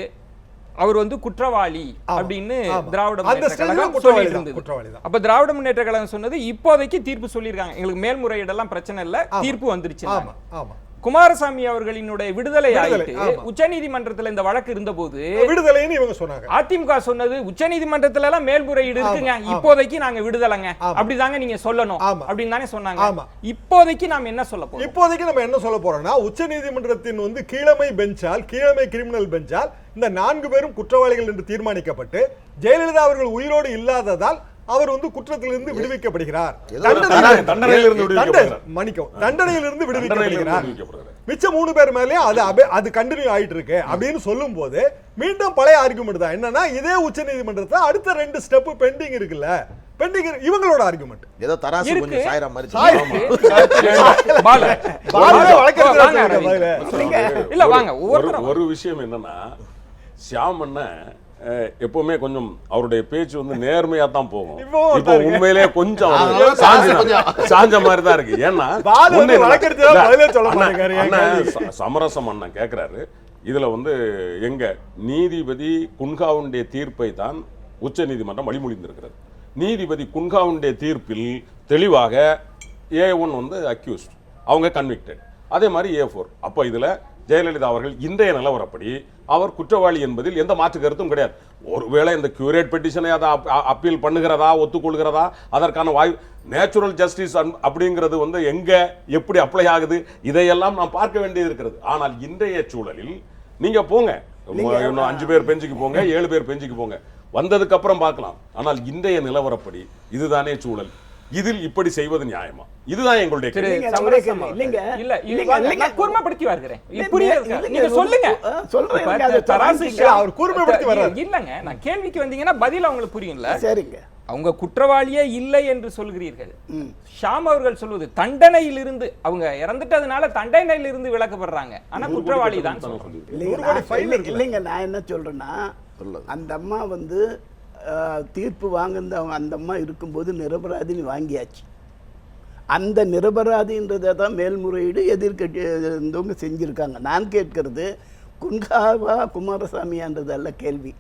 அவர் வந்து குற்றவாளி அப்படின்னு திராவிட முன்னேற்ற கழகம் சொல்லிட்டு இருந்தது. அப்ப திராவிட முன்னேற்ற கழகம் சொன்னது, இப்போதைக்கு தீர்ப்பு சொல்லியிருக்காங்க, எங்களுக்கு மேல்முறையீடெல்லாம் பிரச்சனை இல்ல, தீர்ப்பு வந்துருச்சு. குமாரசாமி அவர்களினுடைய விடுதலை ஆயிட்டு உச்சநீதிமன்றத்துல இந்த வழக்கு இருந்த போது விடுதலைன்னு இவங்க சொன்னாங்க. அதிமுக சொன்னது, உச்சநீதிமன்றத்துல எல்லாம் மேல்முறையீடு இருக்குங்க, இப்போதைக்கு நாங்க விடுதலைங்க, அப்படிதாங்க நீங்க சொல்லணும் அப்படின்னு தானே சொன்னாங்க. இப்போதைக்கு நாம என்ன சொல்ல போறோம்? இப்போதைக்கு நம்ம என்ன சொல்ல போறோம்னா, உச்சநீதிமன்றத்தின் வந்து கீழமை கிரிமினல் பெஞ்சால் இந்த 4 பேரும் குற்றவாளிகள் என்று தீர்மானிக்கப்பட்டு ஜெயலலிதா அவர்கள் உயிரோடு இல்லாததால் அவர் வந்து குற்றத்திலிருந்து விடுவிக்கப்படுகிறார். தண்டனையிலிருந்து விடுவிக்கப்படுகிறார். மிச்ச 3 பேர் மேலே அது கண்டினியூ ஆயிட்டு இருக்கு அப்படின்னு சொல்லும் போது மீண்டும் பழைய ஆர்குமெண்ட் தான். என்னன்னா, இதே உச்சநீதிமன்றத்துல அடுத்த 2 ஸ்டெப் பெண்டிங் இருக்குல்ல, பெண்டிங் இவங்களோட ஆர்குமெண்ட். ஏதோ தராசு கொஞ்சம் சாயற மாதிரி இல்ல. வாங்க, ஒரு விஷயம் என்னன்னா, ஷியாம் அண்ணன் எப்பவுமே கொஞ்சம் அவருடைய பேச்சு வந்து நேர்மையா தான் போகும். இப்போ உண்மையிலேயே கொஞ்சம் சாஞ்ச மாதிரி தான் இருக்கு. ஏன்னா சமரசம் அண்ணன் கேட்கிறாரு, இதுல வந்து எங்க நீதிபதி குன்ஹாவுடைய தீர்ப்பை தான் உச்ச நீதிமன்றம் வழிமொழிந்திருக்கிறது. நீதிபதி குன்ஹாவுடைய தீர்ப்பில் தெளிவாக A1 வந்து அக்யூஸ்ட், அவங்க கன்விக்டட், அதே மாதிரி A4. அப்போ இதுல ஜெயலலிதா அவர்கள் இன்றைய நிலவரப்படி அவர் குற்றவாளி என்பதில் எந்த மாற்று கருத்தும் கிடையாது. ஒருவேளை இந்த கியூரேட் பெட்டிஷனை அதை அப்பீல் பண்ணுகிறதா, ஒத்துக்கொள்கிறதா, அதற்கான நேச்சுரல் ஜஸ்டிஸ் அப்படிங்கிறது வந்து எங்க எப்படி அப்ளை ஆகுது, இதையெல்லாம் நாம் பார்க்க வேண்டியது இருக்கிறது. ஆனால் இன்றைய சூழலில் நீங்க போங்க, இன்னும் 5 பேர் பெஞ்சுக்கு போங்க, 7 பேர் பெஞ்சுக்கு போங்க, வந்ததுக்கு அப்புறம் பார்க்கலாம். ஆனால் இன்றைய நிலவரப்படி இதுதானே சூழல். இதில் இப்படி செய்வது நியாயமா? இதுதான் எங்களுடைய இல்லங்க. நான் கேள்விக்கு வந்தீங்கன்னா பதில் அவங்களுக்கு புரியும்ல. சரிங்க, அவங்க குற்றவாளியே இல்லை என்று சொல்கிறீர்கள். ஷாம் அவர்கள் சொல்வது தண்டனையிலிருந்து, அவங்க இறந்துட்டதுனால தண்டனையிலிருந்து விலக்கப்படுறாங்க, ஆனா குற்றவாளி தான் இல்லைங்க. நான் என்ன சொல்றேன்னா, அந்த அம்மா வந்து தீர்ப்பு வாங்கின அந்த அம்மா இருக்கும்போது நிரபராதினி வாங்கியாச்சு. அந்த நிரபராதின்றதை தான் மேல்முறையீடு எதிர்கட்சி இருந்தவங்க செஞ்சுருக்காங்க. நான் கேட்கறது குன்ஹாவா குமாரசாமியான்றதல்ல கேள்வி.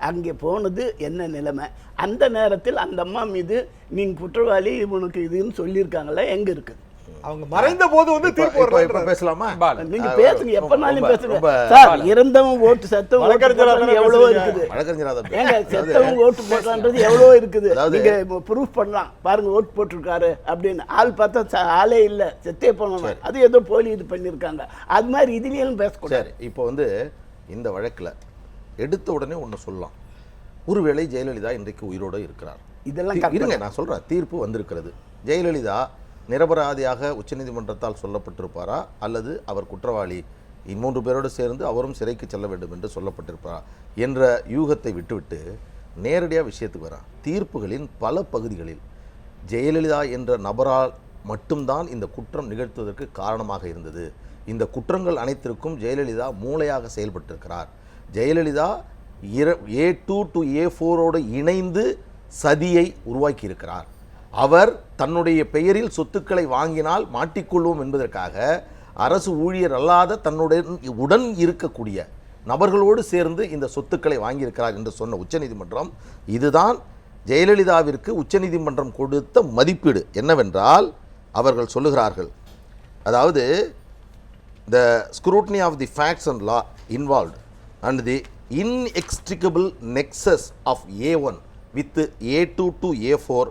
அங்கே போனது என்ன நிலைமை, அந்த நேரத்தில் அந்த அம்மா மீது நீங்கள் குற்றவாளி உனக்கு இதுன்னு சொல்லியிருக்காங்களா, எங்கே இருக்குது? அவங்க மறைந்த போது வந்து தீர்ப்பு இப்ப வரல. பேசலாமா? பாலன். நீங்க பேசுங்க, எப்பனாலும் பேசுங்க ரொம்ப சார். இறந்தவங்க ஓட்டு செத்தவங்க ஓட்டு போடுறது எவ்வளவோ இருக்குது. வழக்கறிஞராக ஏங்க செத்தவங்க ஓட்டு போடுறான்றது எவ்வளோ இருக்குது. அதாவது- நீங்க ப்ரூஃப் பண்ணலாம், பாருங்க ஓட்டு போட்டிருக்காரு அப்படின்னு. ஆள் பார்த்தா ஆளே இல்லை, செத்தே போனவங்க, அது ஏதோ போலி இது பண்ணியிருக்காங்க. அது மாதிரி இதுலேயும் பேசக்கூடாது. சரி, இப்போ வந்து இந்த வழக்கில் எடுத்த உடனே ஒன்று சொல்லலாம், ஒருவேளை ஜெயலலிதா இன்றைக்கு உயிரோடு இருக்கிறார். இதெல்லாம் இருங்க, நான் சொல்கிறேன். தீர்ப்பு வந்திருக்கிறது. ஜெயலலிதா நிரபராதியாக உச்சநீதிமன்றத்தால் சொல்லப்பட்டிருப்பாரா, அல்லது அவர் குற்றவாளி 3 பேரோடு சேர்ந்து அவரும் சிறைக்கு செல்ல வேண்டும் என்று சொல்லப்பட்டிருப்பாரா என்ற யூகத்தை விட்டுவிட்டு நேரடியாக விஷயத்துக்கு வரா. தீர்ப்புகளின் பல பகுதிகளில் ஜெயலலிதா என்ற நபரால் மட்டும்தான் இந்த குற்றம் நிகழ்த்துவதற்கு காரணமாக இருந்தது. இந்த குற்றங்கள் அனைத்திற்கும் ஜெயலலிதா மூளையாக செயல்பட்டிருக்கிறார். ஜெயலலிதா A2 to A4 இணைந்து சதியை உருவாக்கி இருக்கிறார். அவர் தன்னுடைய பெயரில் சொத்துக்களை வாங்கினால் மாட்டிக்கொள்வோம் என்பதற்காக அரசு ஊழியர் அல்லாத உடன் இருக்கக்கூடிய நபர்களோடு சேர்ந்து இந்த சொத்துக்களை வாங்கியிருக்கிறார் என்று சொன்ன உச்சநீதிமன்றம், இதுதான் ஜெயலலிதாவிற்கு உச்சநீதிமன்றம் கொடுத்த மதிப்பீடு. என்னவென்றால், அவர்கள் சொல்லுகிறார்கள், அதாவது the scrutiny of the facts and law involved and the inextricable nexus of A1 with A2 to A4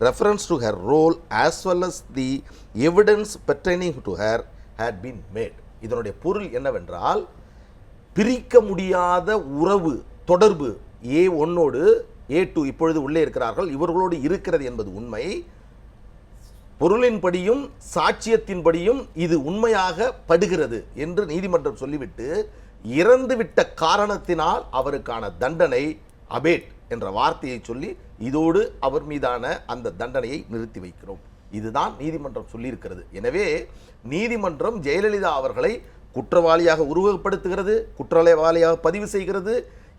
reference to her role as well as the evidence pertaining to her had been made. இதனுடைய பொருள் என்னவென்றால், பிரிக்க முடியாத உறவு தொடர்பு A1ஓடு A2 இப்பொழுது உள்ளே இருக்கிறார்கள், இவர்களோடு இருக்கிறது என்பது உண்மை. பொருளின்படியும் சாட்சியத்தின்படியும் இது உண்மையாக படுகிறது என்று நீதிமன்றம் சொல்லிவிட்டு, இறந்துவிட்ட காரணத்தினால் அவருக்கான தண்டனை அபேட் என்ற வார்த்தையை சொல்லி இதோடு அவர் மீதான அந்த தண்டனையை நிறுத்தி வைக்கிறோம். இதுதான் நீதிமன்றம் சொல்லியிருக்கிறது. எனவே நீதிமன்றம் ஜெயலலிதா அவர்களை குற்றவாளியாக உருவகப்படுத்துகிறது, குற்றவாளியாக பதிவு செய்கிறது,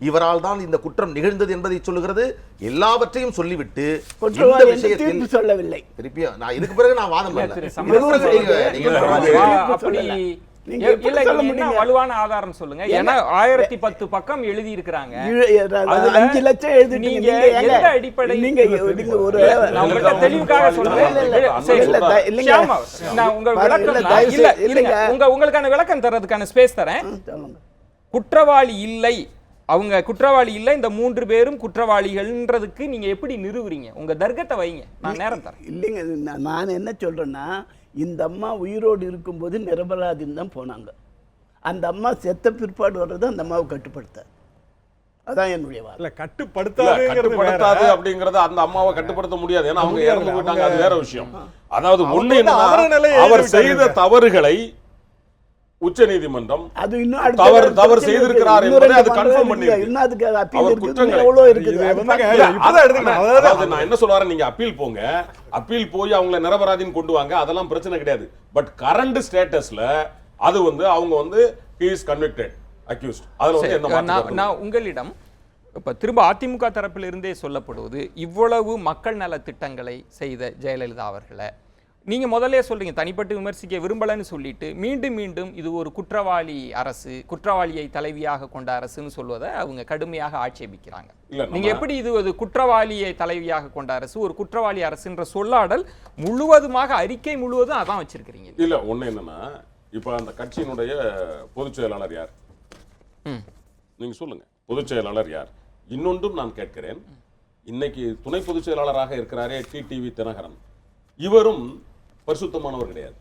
இவரால் தான் இந்த குற்றம் நிகழ்ந்தது என்பதை சொல்லுகிறது. எல்லாவற்றையும் சொல்லிவிட்டு இந்த விஷயத்தில் சொல்லவில்லை. திருப்பியா நான் இதுக்கு பிறகு நான் வாதம் பண்ணல. வலுவான ஆதாரம் சொல்லுங்க. ஏன்னா 1010 பக்கம் எழுதி இருக்காங்க. 5 லட்சம் எழுதிட்டீங்க. எந்த அடிப்படையில் நீங்க ஒரு தெளிவுக்காக சொல்றேன். நான் உங்க விளக்கம் உங்களுக்கான விளக்கம் தரதுக்கான ஸ்பேஸ் தரேன். குற்றவாளி இல்லை, அவங்க குற்றவாளி இல்லை, இந்த 3 பேரும் குற்றவாளிகள்ன்றதுக்கு நீங்க எப்படி நிறுவுறீங்க? உங்க தர்க்கத்தை வைங்க, நான் நேரம் தரேன். இல்லைங்க, நான் என்ன சொல்றேன்னா, இந்த அம்மா உயிரோடு இருக்கும்போது நிரபராதின்னு தான் போனாங்க. அந்த அம்மா செத்த பிற்பாடு வர்றது அந்த அம்மாவை கட்டுப்படுத்த. அதான் என்னுடைய வாதம். இல்ல கட்டுப்படுத்தாது அப்படிங்கறது அந்த அம்மாவை கட்டுப்படுத்த முடியாது. ஏன்னா அவங்க இறந்து போயிட்டாங்க, அது வேற விஷயம். அதாவது ஒண்ணு என்னன்னா, அவர் செய்த தவறுகளை உச்சநீதிமன்றம் அது இன்னும் தவறு செய்திருக்கிறார் என்பதை அது கன்ஃபார்ம் பண்ணிருக்கு. இன்னும் அதுக்கு அப்பீல் அவர் இருக்குது, குற்றங்களை எவ்வளவு இருக்குது. அதாவது நான் என்ன சொல்றேன், நீங்க அப்பீல் போங்க, அப்பீல் போய் அவங்களை நிரபராதின்னு கொண்டு வாங்க, அதெல்லாம் பிரச்சனை கிடையாது. பட் கரண்ட் ஸ்டேட்டஸ்ல அது அவங்க he is convicted, accused. அதுல என்ன மாற்றம்? நான் உங்களிடம் இப்ப திரும்ப அதிமுக தரப்பிலிருந்தே சொல்லப்படுவது, இவ்வளவு மக்கள் நல திட்டங்களை செய்த ஜெயலலிதா அவர்களை நீங்க முதல்ல சொல்றீங்க தனிப்பட்டு விமர்சிக்க விரும்பலன்னு சொல்லிட்டு மீண்டும் மீண்டும் இது ஒரு குற்றவாளி அரசு, குற்றவாளியை தலைவியாக கொண்ட அரசுன்னு சொல்வதை அவங்க கடுமையாக ஆட்சேபிக்கிறாங்க. நீங்க எப்படி இது ஒரு குற்றவாளியை தலைவியாக கொண்ட அரசு, ஒரு குற்றவாளி அரசுன்ற சொல்லாடல் முழுவதுமாக அறிக்கை முழுவதும் அதான் வச்சிருக்கிறீங்க? இல்ல, ஒண்ணு என்னன்னா, இப்ப அந்த கட்சியினுடைய பொதுச் செயலாளர் யார் நீங்க சொல்லுங்க. பொதுச் செயலாளர் யார்? இன்னொன்றும் நான் கேட்கிறேன், இன்னைக்கு துணை பொதுச் செயலாளராக இருக்கிறாரே டிடிவி தினகரன், இவரும் பரிசுத்தமானவர் கிடையாது.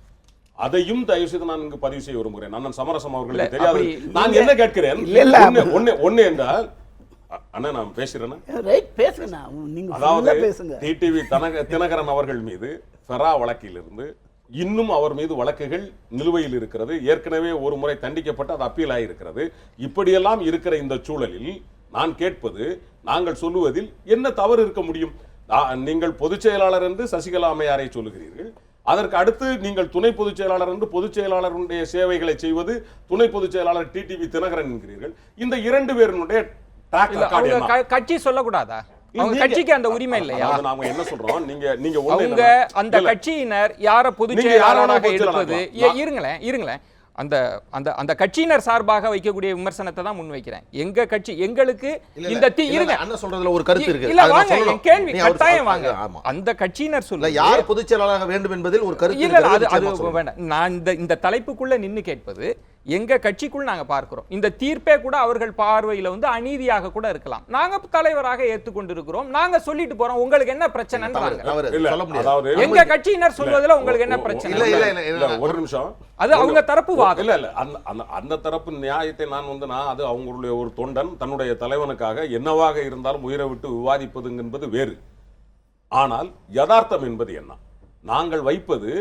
அதையும் தயவு செய்து நான் இங்கு பதிவு செய்ய விரும்புகிறேன். அண்ணன் சமரசம் அவர்களுக்கு தெரியாது. நான் என்ன கேட்கிறேன், ஒண்ணு என்றால், அண்ணா நான் பேசுறேன்னா, அதாவது டிடிவி தினகரன் அவர்கள் மீது ஃபெரா வழக்கிலிருந்து இன்னும் அவர் மீது வழக்குகள் நிலுவையில் இருக்கிறது. ஏற்கனவே ஒரு முறை தண்டிக்கப்பட்டு அது அப்பீல் ஆகியிருக்கிறது. இப்படியெல்லாம் இருக்கிற இந்த சூழலில் நான் கேட்பது, நாங்கள் சொல்லுவதில் என்ன தவறு இருக்க முடியும்? நீங்கள் பொதுச் செயலாளர் என்று சசிகலா அம்மையாரை சொல்லுகிறீர்கள், அதற்கு அடுத்து நீங்கள் துணை பொதுச் செயலாளர் என்று பொதுச் செயலாளருடைய சேவைகளை செய்வது துணை பொதுச் செயலாளர் டிடிவி தினகரன் என்கிறீர்கள். இந்த 2 பேருடைய கட்சி சொல்லக்கூடாதா? அவங்க கட்சிக்கு அந்த உரிமை இல்லையா? நாம என்ன சொல்றோம், நீங்க அவங்க அந்த கட்சியினர் யார பொதுச் செயலாளராக எடுப்பது, இருங்களேன் அந்த அந்த அந்த கட்சியினர் சார்பாக வைக்கக்கூடிய விமர்சனத்தை தான் முன்வைக்கிறேன். எங்க கட்சி எங்களுக்கு இந்த இருங்க அண்ணன் சொல்றதுல ஒரு கருத்து இருக்கு. இல்ல அதை நான் வாங்க, சொல்லணும். என் கேள்வி நீ அவர் கட்டாயம் வாங்க. ஆமா. அந்த கட்சியினர் இல்ல சொல்ல யார் பொதுச் செயலாளராக வேண்டும் என்பதில் ஒரு கருத்து இல்ல இருக்கிறது, அது நிச்சயமா சொல்லணும். வேண்டாம். நான் இந்த தலைப்புக்குள்ள நின்னு கேட்பது, எங்க கட்சிக்குள் நாங்க பார்க்கிறோம் இந்த தீர்ப்பே கூட அவர்கள் பார்வையில வந்து அநீதியாக கூட இருக்கலாம். நாங்க தலைவராக ஏற்றுக்கொண்டிருக்கிறோம், நாங்க சொல்லிட்டு போறோம். உங்களுக்கு என்ன பிரச்சனைன்றாங்க. தவறு, இல்ல, சொல்ல முடியாது. அதாவது எங்க கட்சியினர் சொல்வதில் உங்களுக்கு என்ன பிரச்சனை? இல்ல, இல்ல, இல்ல, இல்ல, ஒரு நிமிஷம். அது அவங்க தரப்பு வாதம். இல்ல இல்ல அந்த தரப்பு நியாயத்தை நான் அது அவங்களுடைய ஒரு தொண்டன் தன்னுடைய தலைவனுக்காக என்னவாக இருந்தாலும் உயிரை விட்டு விவாதிப்பது என்பது வேறு. ஆனால் யதார்த்தம் என்பது என்ன? நாங்கள் வைப்பது,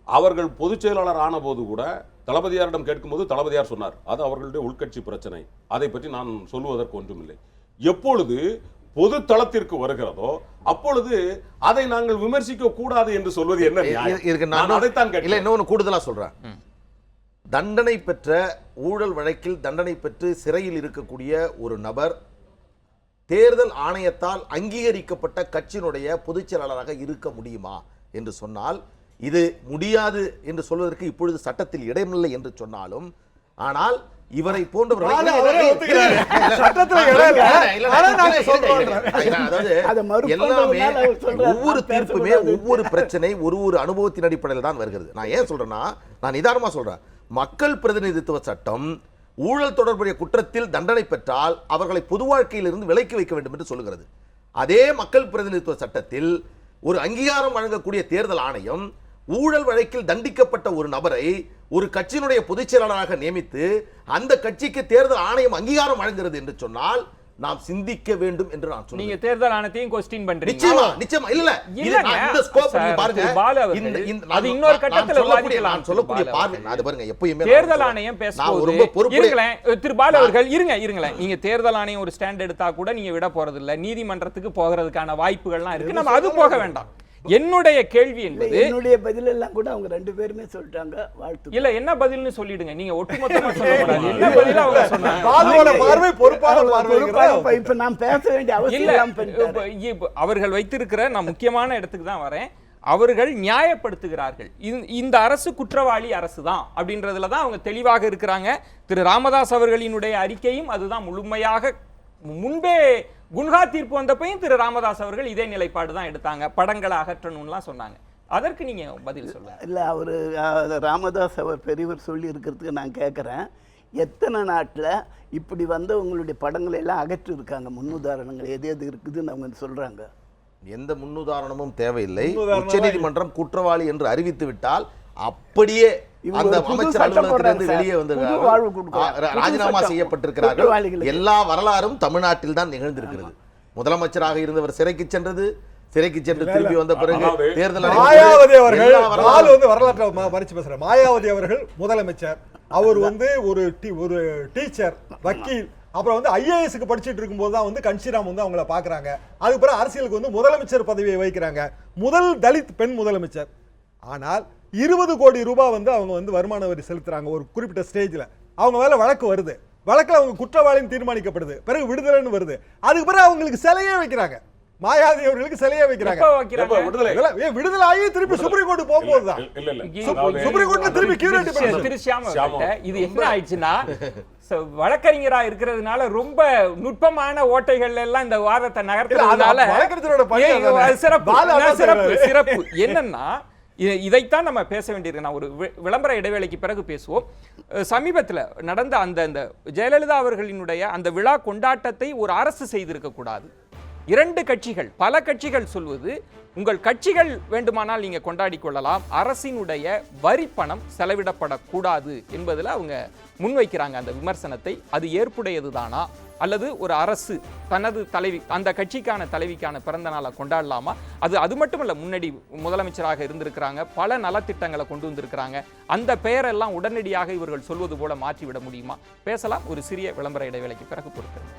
அவர்கள் பொதுச் செயலாளர் ஆன போது கூட தளபதியாரிடம் கேட்கும்போது தளபதியார் சொன்னார், அது அவர்களுடைய உள்கட்சி பிரச்சனை, அதை பற்றி நான் சொல்லுவதற்கு ஒன்றுமில்லை. எப்பொழுது பொது தளத்திற்கு வருகிறதோ அப்பொழுது அதை நாங்கள் விமர்சிக்க கூடாது என்று சொல்வது என்ன நியாயம்? இதுக்கு நான் அதைத்தான் இல்ல, கேட்கிறேன். இன்னொன்னு கூடுதலா சொல்றேன். தண்டனை பெற்ற ஊழல் வழக்கில் தண்டனை பெற்று சிறையில் இருக்கக்கூடிய ஒரு நபர் தேர்தல் ஆணையத்தால் அங்கீகரிக்கப்பட்ட கட்சியினுடைய பொதுச் செயலாளராக இருக்க முடியுமா என்று சொன்னால், இது முடியாது என்று சொல்வதற்கு இப்பொழுது சட்டத்தில் இடமில்லை என்று சொன்னாலும், ஆனால் இவரை போன்றவர்களை ஒவ்வொரு தீர்ப்புமே ஒவ்வொரு பிரச்சனை ஒரு அனுபவத்தின் அடிப்படையில் தான் வருகிறது. நான் ஏன் சொல்றேன்னா, நான் நிதானமா சொல்றேன். மக்கள் பிரதிநிதித்துவ சட்டம் ஊழல் தொடர்புடைய குற்றத்தில் தண்டனை பெற்றால் அவர்களை பொது வாழ்க்கையிலிருந்து விலக்கி வைக்க வேண்டும் என்று சொல்லுகிறது. அதே மக்கள் பிரதிநிதித்துவ சட்டத்தில் ஒரு அங்கீகாரம் வழங்கக்கூடிய தேர்தல் ஆணையம் ஊழல் வழக்கில் தண்டிக்கப்பட்ட ஒரு நபரை ஒரு கட்சியினுடைய பொதுச் செயலாளராக நியமித்து அந்த கட்சிக்கு தேர்தல் ஆணையம் அங்கீகாரம் வழங்குகிறது என்று சொன்னால் நாம் சிந்திக்க வேண்டும் என்று நான் சொல்றேன். நீங்க தேர்தல் ஆணையத்தையும் क्वेश्चन பண்றீங்க. நிச்சயமா நிச்சயமா இல்ல, இது இந்த ஸ்கோப் நீங்க பாருங்க. அது இன்னொரு கட்டத்துல விவாதிக்கலாம். நான் சொல்லக்கூடிய பார்வை அது பாருங்க. எப்பவுமே தேர்தல் ஆணையம் பேசும்போது இருங்களேன் திரு பாலு அவர்கள் இருங்களேன். நீங்க தேர்தல் ஆணையம் ஒரு ஸ்டாண்ட் எடுத்தா கூட நீங்க விட போறது இல்ல, நீதிமன்றத்துக்கு போகிறதுக்கான வாய்ப்புகள்லாம் இருக்கு. நம்ம அது போக வேண்டாம். என்னுடைய கேள்வி என்பது, என்னுடைய பதில் எல்லாம் கூட அவங்க ரெண்டு பேருமே சொல்லிட்டாங்க. வாழ்த்து. இல்ல என்ன பதில்னு சொல்லிடுங்க. நீங்க ஒட்டுமொத்தமா சொல்லக்கூடாது. என்ன பதில் அவங்க சொன்னாங்க? பாலுவோட பார்வை பொறுப்பான பார்வை. இப்ப நான் பேச வேண்டிய அவசியம் இல்லாம பண்ணிட்டாரு. அவர்கள் வைத்திருக்கிற, நான் முக்கியமான இடத்துக்கு தான் வரேன், அவர்கள் நியாயப்படுத்துகிறார்கள். இந்த அரசு குற்றவாளி அரசு தான் அப்படின்றதுல தான் அவங்க தெளிவாக இருக்கிறாங்க. திரு ராமதாஸ் அவர்களினுடைய அறிக்கையும் அதுதான் முழுமையாக. முன்பே குன்ஹா தீர்ப்பு வந்தப்பையும் திரு ராமதாஸ் அவர்கள் இதே நிலைப்பாடு தான் எடுத்தாங்க. படங்களை அகற்றணும்லாம் சொன்னாங்க. அதற்கு நீங்க பதில் சொல்லுங்க. இல்ல, அவரு ராமதாஸ் அவர் பெரியவர் சொல்லி இருக்கிறதுக்கு நான் கேட்குறேன், எத்தனை நாட்டில் இப்படி வந்து உங்களுடைய படங்களை எல்லாம் அகற்றி இருக்காங்க? முன்னுதாரணங்கள் எது எது இருக்குதுன்னு அவங்க சொல்றாங்க. எந்த முன்னுதாரணமும் தேவையில்லை. உச்சநீதிமன்றம் குற்றவாளி என்று அறிவித்து விட்டால் அப்படியே அந்த அமைச்சர் அலுவலகத்திலிருந்து வெளியே வந்திருக்கிறார்கள், ராஜினாமா செய்யப்பட்டிருக்கிறார்கள். எல்லா வரலாறும் தமிழ்நாட்டில் தான் நிகழ்ந்திருக்கிறது. முதலமைச்சராக இருந்தவர் சிறைக்கு சென்றது, சிறைக்கு சென்று திரும்பி வந்த பிறகு தேர்தல் மாயாவதி அவர்கள் வரலாற்றை மறைச்சு பேசுற மாயாவதி அவர்கள் முதலமைச்சர், அவர் வந்து ஒரு டீச்சர், வக்கீல், அப்புறம் வந்து ஐஏஎஸ்க்கு படிச்சுட்டு இருக்கும்போது தான் வந்து கன்ஷிராம் வந்து அவங்கள பாக்குறாங்க. அதுக்கப்புறம் அரசியலுக்கு வந்து முதலமைச்சர் பதவியை வைக்கிறாங்க. முதல் தலித் பெண் முதலமைச்சர். ஆனால் 20 கோடி ரூபாய் வந்து அவங்க வந்து வருமான வரி செலுத்துறாங்க. ஒரு குறிப்பிட்ட ஸ்டேஜ்ல அவங்க மேல வழக்கு வருது. வழக்குல அவங்க குற்றவாளின்னு தீர்மானிக்கப்படுது. பிறகு விடுதலைன்னு வருது. அதுக்கு பிறகு அவங்களுக்கு சிலையே வைக்கிறாங்க. மாயாவதி அவர்களுக்கு சிலையே வைக்கிறாங்க. விடுதலை ஆகி திருப்பி சுப்ரீம் கோர்ட் போகும்போது தான் சுப்ரீம் கோர்ட்ல திருப்பி இது என்ன ஆயிடுச்சுன்னா, வழக்கறிஞரா இருக்கிறதுனால ரொம்ப நுட்பமான ஓட்டைகள் எல்லாம் இந்த வாதத்தை நகர்த்துறதுனால சிறப்பு என்னன்னா, இதைத்தான் நம்ம பேச வேண்டியிருக்கு. நான் ஒரு விளம்பர இடைவேளைக்கு பிறகு பேசுவோம். சமீபத்தில் நடந்த அந்த ஜெயலலிதா அவர்களினுடைய அந்த விழா கொண்டாட்டத்தை ஒரு அரசு செய்திருக்க கூடாது. 2 கட்சிகள், பல கட்சிகள் சொல்வது, உங்கள் கட்சிகள் வேண்டுமானால் நீங்க கொண்டாடி கொள்ளலாம், அரசினுடைய வரி பணம் செலவிடப்படக்கூடாது என்பதில் அவங்க முன்வைக்கிறாங்க அந்த விமர்சனத்தை. அது ஏற்புடையது தானா, அல்லது ஒரு அரசு தனது தலைவி, அந்த கட்சிக்கான தலைவிக்கான பிறந்த நாளை கொண்டாடலாமா? அது மட்டுமல்ல, முன்னாடி முதலமைச்சராக இருந்திருக்கிறாங்க, பல நலத்திட்டங்களை கொண்டு வந்திருக்கிறாங்க. அந்த பெயரெல்லாம் உடனடியாக இவர்கள் சொல்வது போல மாற்றிவிட முடியுமா? பேசலாம். ஒரு சிறிய விளம்பர இடைவேளைக்கு பிறகு பொறுக்கிறது.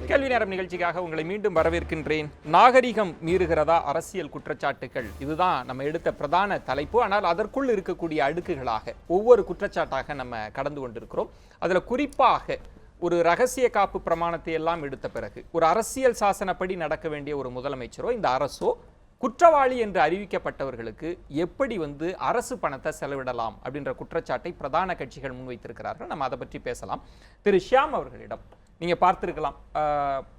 கேள்வி நேரம் நிகழ்ச்சிக்காக உங்களை மீண்டும் வரவேற்கின்றேன். நாகரிகம் மீறுகிறதா அரசியல் குற்றச்சாட்டுகள், இதுதான் நம்ம எடுத்த பிரதான தலைப்பு. ஆனால் அதற்குள் இருக்கக்கூடிய அடுக்குகளாக ஒவ்வொரு குற்றச்சாட்டாக நம்ம கடந்து கொண்டிருக்கிறோம். அதில் குறிப்பாக ஒரு ரகசிய காப்பு பிரமாணத்தை எல்லாம் எடுத்த பிறகு ஒரு அரசியல் சாசனப்படி நடக்க வேண்டிய ஒரு முதலமைச்சரோ இந்த அரசோ குற்றவாளி என்று அறிவிக்கப்பட்டவர்களுக்கு எப்படி அரசு பணத்தை செலவிடலாம் அப்படின்ற குற்றச்சாட்டை பிரதான கட்சிகள் முன்வைத்திருக்கிறார்கள். நம்ம அதை பற்றி பேசலாம். திரு ஷியாம் அவர்களிடம் நீங்க பார்த்திருக்கலாம்,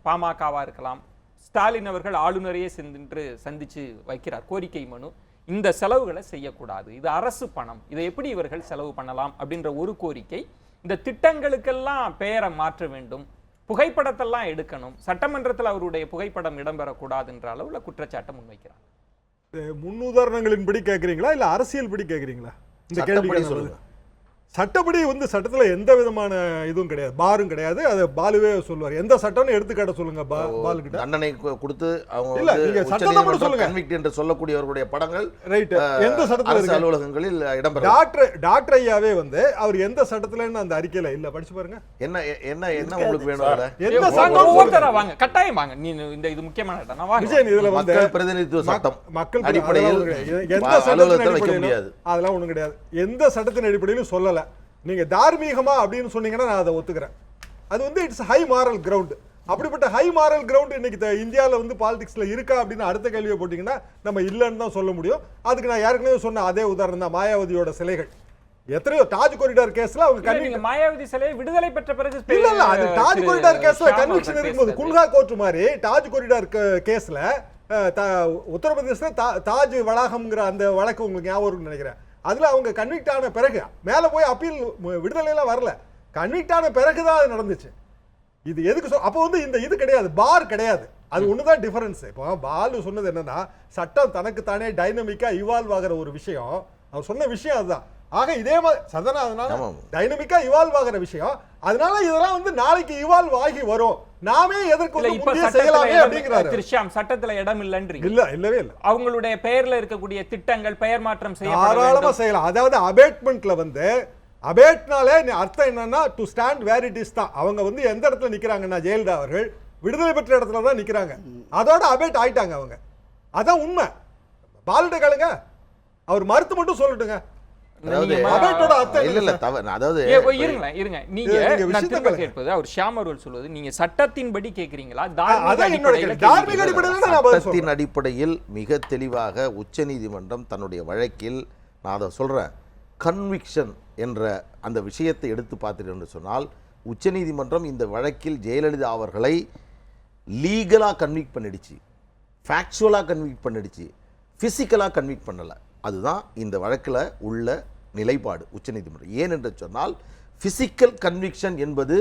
பாமகவா இருக்கலாம், ஸ்டாலின் அவர்கள் ஆளுநரையே சென்று சந்திச்சு வைக்கிறார் கோரிக்கை மனு. இந்த செலவுகளை செய்யக்கூடாது, இது அரசு பணம், இதை எப்படி இவர்கள் செலவு பண்ணலாம் அப்படின்ற ஒரு கோரிக்கை. இந்த திட்டங்களுக்கெல்லாம் பெயரை மாற்ற வேண்டும், புகைப்படத்தெல்லாம் எடுக்கணும், சட்டமன்றத்தில் அவருடைய புகைப்படம் இடம்பெறக்கூடாது என்ற அளவுல குற்றச்சாட்டை முன்வைக்கிறார். முன்னுதாரணங்களின்படி கேட்குறீங்களா இல்லை அரசியல் படி கேட்குறீங்களா? இந்த கேள்வி சொல்லுங்க. சட்டப்படி சட்டத்துல எந்த விதமான இதுவும் கிடையாது, பாரும் கிடையாது. அது பாலுவே சொல்லுவார். எந்த சட்டம்னு எடுத்துக்காட்ட சொல்லுங்க பாலு கிட்ட. தண்டனை கொடுத்து அவங்க இல்ல நீங்க சட்டத்தை மட்டும் சொல்லுங்க. கன்விக்ட் என்று சொல்லக்கூடியவர்களுடைய படங்கள் ரைட் எந்த சட்டத்துல இருக்கு? அலுவலகங்களில் இடம்பெறும். டாக்டர் ஐயாவே அவர் எந்த சட்டத்துலன்னு அந்த அறிக்கையில இல்ல, படிச்சு பாருங்க. என்ன என்ன என்ன உங்களுக்கு வேணும்? அதுல எந்த சட்டம் வாங்க, கட்டாயம் வாங்க. நீ இந்த இது முக்கியமான சட்டம் வாங்க. விஜய் இதுல மக்கள் பிரதிநிதித்துவ சட்டம் மக்கள் அடிப்படையில் எந்த சட்டத்தின் வைக்க முடியாது. அதெல்லாம் ஒண்ணும் கிடையாது. எந்த சட்டத்தின் அடிப்படையிலும் சொல்லல. நீங்க தார்மீகமா அப்படின்னு சொன்னீங்கன்னா நான் அதை ஒத்துக்கிறேன். அது இட்ஸ் ஹை மாரல் கிரவுண்ட். அப்படிப்பட்ட ஹை மாரல் கிரவுண்ட் இன்னைக்கு இந்தியாவில் பாலிடிக்ஸ்ல இருக்கா அப்படின்னு அடுத்த கேள்வியை போட்டீங்கன்னா நம்ம இல்லைன்னு தான் சொல்ல முடியும். அதுக்கு நான் ஏற்கனவே சொன்ன அதே உதாரணம் தான் மாயாவதியோட சிலைகள். எத்தனையோ தாஜ் கொரிடார் கேஸ்ல அவங்க மாயாவதி சிலையை விடுதலை பெற்ற பிறகு இல்ல அது தாஜ் கொரிடார் கேஸ்ல கன்விக்ஷன் இருக்கும்போது குல்ஹா கோர்ட் மாதிரி தாஜ் கொரிடார் கேஸ்ல உத்தரப்பிரதேசத்துல தாஜ் வளாகம்ங்கிற அந்த வழக்கு உங்களுக்கு ஞாபகம் இருக்குன்னு நினைக்கிறேன். அதுல அவங்க கன்விக்ட் ஆன பிறகு மேல போய் அப்பீல் விடுதலையெல்லாம் வரல, கன்விக்ட் ஆன பிறகுதான் அது நடந்துச்சு. இது எதுக்கு அப்போ இந்த இது கிடையாது, பார் கிடையாது. அது ஒண்ணுதான் டிஃபரன்ஸ். இப்போ பாலு சொன்னது என்னன்னா சட்டம் தனக்கு தானே டைனமிக்கா இவால்வ் ஆகிற ஒரு விஷயம். அவர் சொன்ன விஷயம் அதுதான். ஆக இதே மாதிரி சதனா அதனால டைனமிக்கா இவால்வ் ஆகிற விஷயம். அதனால இதெல்லாம் நாளைக்கு இவால்வ் ஆகி வரும். நாமே எதற்கு செய்யலாமே அப்படிங்கிறாரு. திருஷ்யாம் சட்டத்துல இடம் இல்லன்றீங்க. இல்லவே இல்ல. அவங்களுடைய பெயர்ல இருக்கக்கூடிய திட்டங்கள் பெயர் மாற்றம் தாராளமா செய்யலாம். அதாவது அபேட்மெண்ட்ல அபேட்னாலே அர்த்தம் என்னன்னா to stand where it is தான். அவங்க எந்த இடத்துல நிக்கிறாங்கன்னா ஜெயலலிதா அவர்கள் விடுதலை பெற்ற இடத்துல தான் நிக்கிறாங்க. அதோட அபேட் ஆயிட்டாங்க அவங்க. அதான் உண்மை. பாலுட கேளுங்க, அவர் மறுத்து மட்டும் சொல்லட்டுங்க. சட்டத்தின்படி கேட்கிறீங்களா, சட்டத்தின் அடிப்படையில் மிக தெளிவாக உச்சநீதிமன்றம் தன்னுடைய வழக்கில் நான் அதை சொல்றேன் கன்விக்ஷன் என்ற அந்த விஷயத்தை எடுத்து பார்த்துட்டு என்று சொன்னால் உச்சநீதிமன்றம் இந்த வழக்கில் ஜெயலலிதா அவர்களை லீகலா கன்விக்ட் பண்ணிடுச்சு, ஃபேக்சுவலா கன்விக்ட் பண்ணிடுச்சு, பிசிக்கலா கன்விக்ட் பண்ணல. அதுதான் இந்த வழக்கில் உள்ள நிலைப்பாடு உச்சநீதிமன்றம். ஏன் என்று சொன்னால் பிசிக்கல் கன்விக்ஷன் என்பது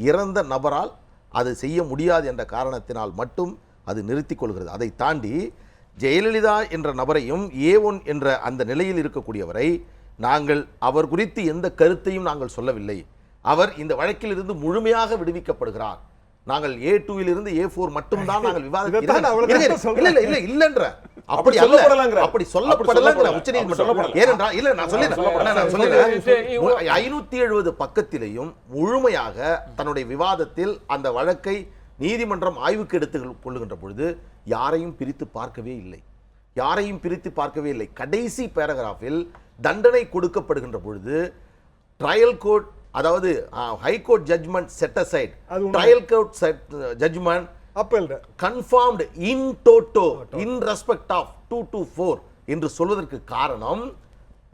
இறந்த நபரால் அது செய்ய முடியாது என்ற காரணத்தினால் மட்டும் அது நிறுத்திக் கொள்கிறது. அதை தாண்டி ஜெயலலிதா என்ற நபரையும் A1 என்ற அந்த நிலையில் இருக்கக்கூடியவரை நாங்கள் அவர் குறித்து எந்த கருத்தையும் நாங்கள் சொல்லவில்லை. அவர் இந்த வழக்கில் இருந்து முழுமையாக விடுவிக்கப்படுகிறார். நாங்கள் A2 இருந்து A4 மட்டும் தான் நாங்கள் விவாதிக்கிறோம். இல்லன்ற அப்படி சொல்லப்படலங்கிற உச்சநீதிமன்றம். ஏனென்றால் இல்ல நான் சொல்லிடுறேன் 570 பக்கத்திலேயும் முழுமையாக தன்னுடைய விவாதத்தில் அந்த வழக்கை நீதிமன்றம் ஆய்வுக்கு எடுத்துக் கொள்ளுகின்ற பொழுது யாரையும் பிரித்து பார்க்கவே இல்லை. கடைசி பேராகிராஃபில் தண்டனை கொடுக்கப்படுகின்ற பொழுது ட்ரையல் கோர்ட், அதாவது high court judgment set aside, trial court judgment confirmed in toto in respect of 224 என்று சொல்வதற்கு காரணம்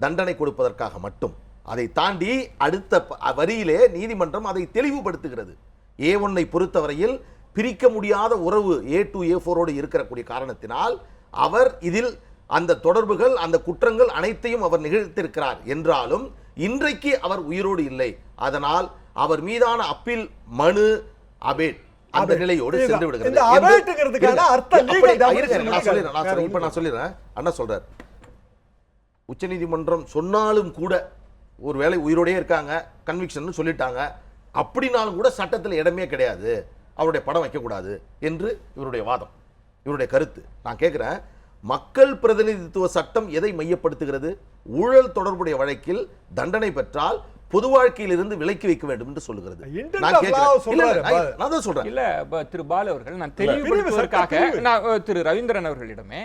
தண்டனை கொடுப்பதற்காக மட்டும். அதை தாண்டி அடுத்த வரியிலே நீதிமன்றம் அதை தெளிவுபடுத்துகிறது. A1 பொறுத்தவரையில் பிரிக்க முடியாத உறவு A2 A4 இருக்கக்கூடிய காரணத்தினால் அவர் இதில் அந்த தொடர்புகள் அந்த குற்றங்கள் அனைத்தையும் அவர் நிகழ்த்திருக்கிறார் என்றாலும் இன்றைக்கு அவர் உயிரோடு இல்லை. அதனால் அவர் மீதான அப்பீல் மனு அபேட் அந்த நிலையோடு சென்று விடுகிறது. நான் சொல்லிடுறேன். அண்ணா சொல்றார் உச்சநீதிமன்றம் சொன்னாலும் கூட ஒருவேளை உயிரோடே இருக்காங்க கன்விக்ஷன் சொல்லிட்டாங்க அப்படினாலும் கூட சட்டத்தில் இடமே கிடையாது, அவருடைய படம் வைக்கக்கூடாது என்று இவருடைய வாதம், இவருடைய கருத்து. நான் கேட்கிறேன், மக்கள் பிரதிநிதித்துவ சட்டம் எதை மையப்படுத்துகிறது? ஊழல் தொடர்புடைய வழக்கில் தண்டனை பெற்றால் பொது வாழ்க்கையில் இருந்து விலக்கி வைக்க வேண்டும் என்று சொல்லுகிறது. திரு பாலு அவர்கள், நான் தெளிவுபடுத்துவதற்காக நான் திரு ரவீந்திரன் அவர்களிடமே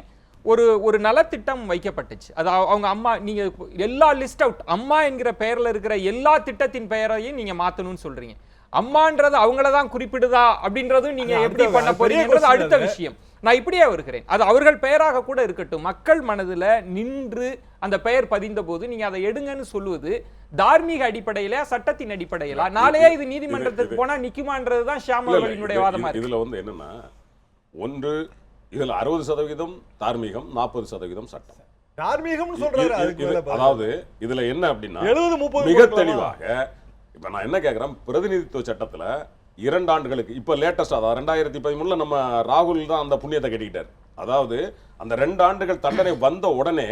ஒரு நலத்திட்டம் வைக்கப்பட்டுச்சு. அது அவங்க அம்மா, நீங்க எல்லா லிஸ்ட் அவுட் அம்மா என்கிற பெயர்ல இருக்கிற எல்லா திட்டத்தின் பெயரையும் நீங்க மாத்தணும்னு சொல்றீங்க. அம்மான்றது அவங்கள தான் குறிப்பிடுதா அப்படின்றதும் நீங்க எப்படி பண்ண போறீங்கன்றது அடுத்த விஷயம். நான் இப்படியே வருகிறேன். அது அவர்கள் பெயராக கூட இருக்கட்டும், மக்கள் மனதுல நின்று அந்த பெயர் பதிந்த போது நீங்க அதை எடுங்கன்னு சொல்லுவது தார்மீக அடிப்படையில சட்டத்தின் அடிப்படையில நாளையே இது நீதிமன்றத்துக்கு போனா நிக்குமான்றதுதான் ஷியாம் அவர்களினுடைய வாதமா இருக்கு. இதுல வந்து என்னன்னா, ஒன்று இதுல 60% தார்மீகம், 40% சட்டம். தார்மீகம்னு சொல்றாரு. அதாவது இதுல என்ன அப்படின்னா 70-30 மிக தெளிவாக இப்ப நான் என்ன கேட்கிறேன், பிரதிநிதித்துவ சட்டத்துல 2 ஆண்டுகளுக்கு இப்ப லேட்டஸ்ட், அதாவது 2013 நம்ம ராகுல் தான் அந்த புண்ணியத்தை கட்டிக்கிட்டார். அதாவது அந்த 2 ஆண்டுகள் தண்டனை வந்த உடனே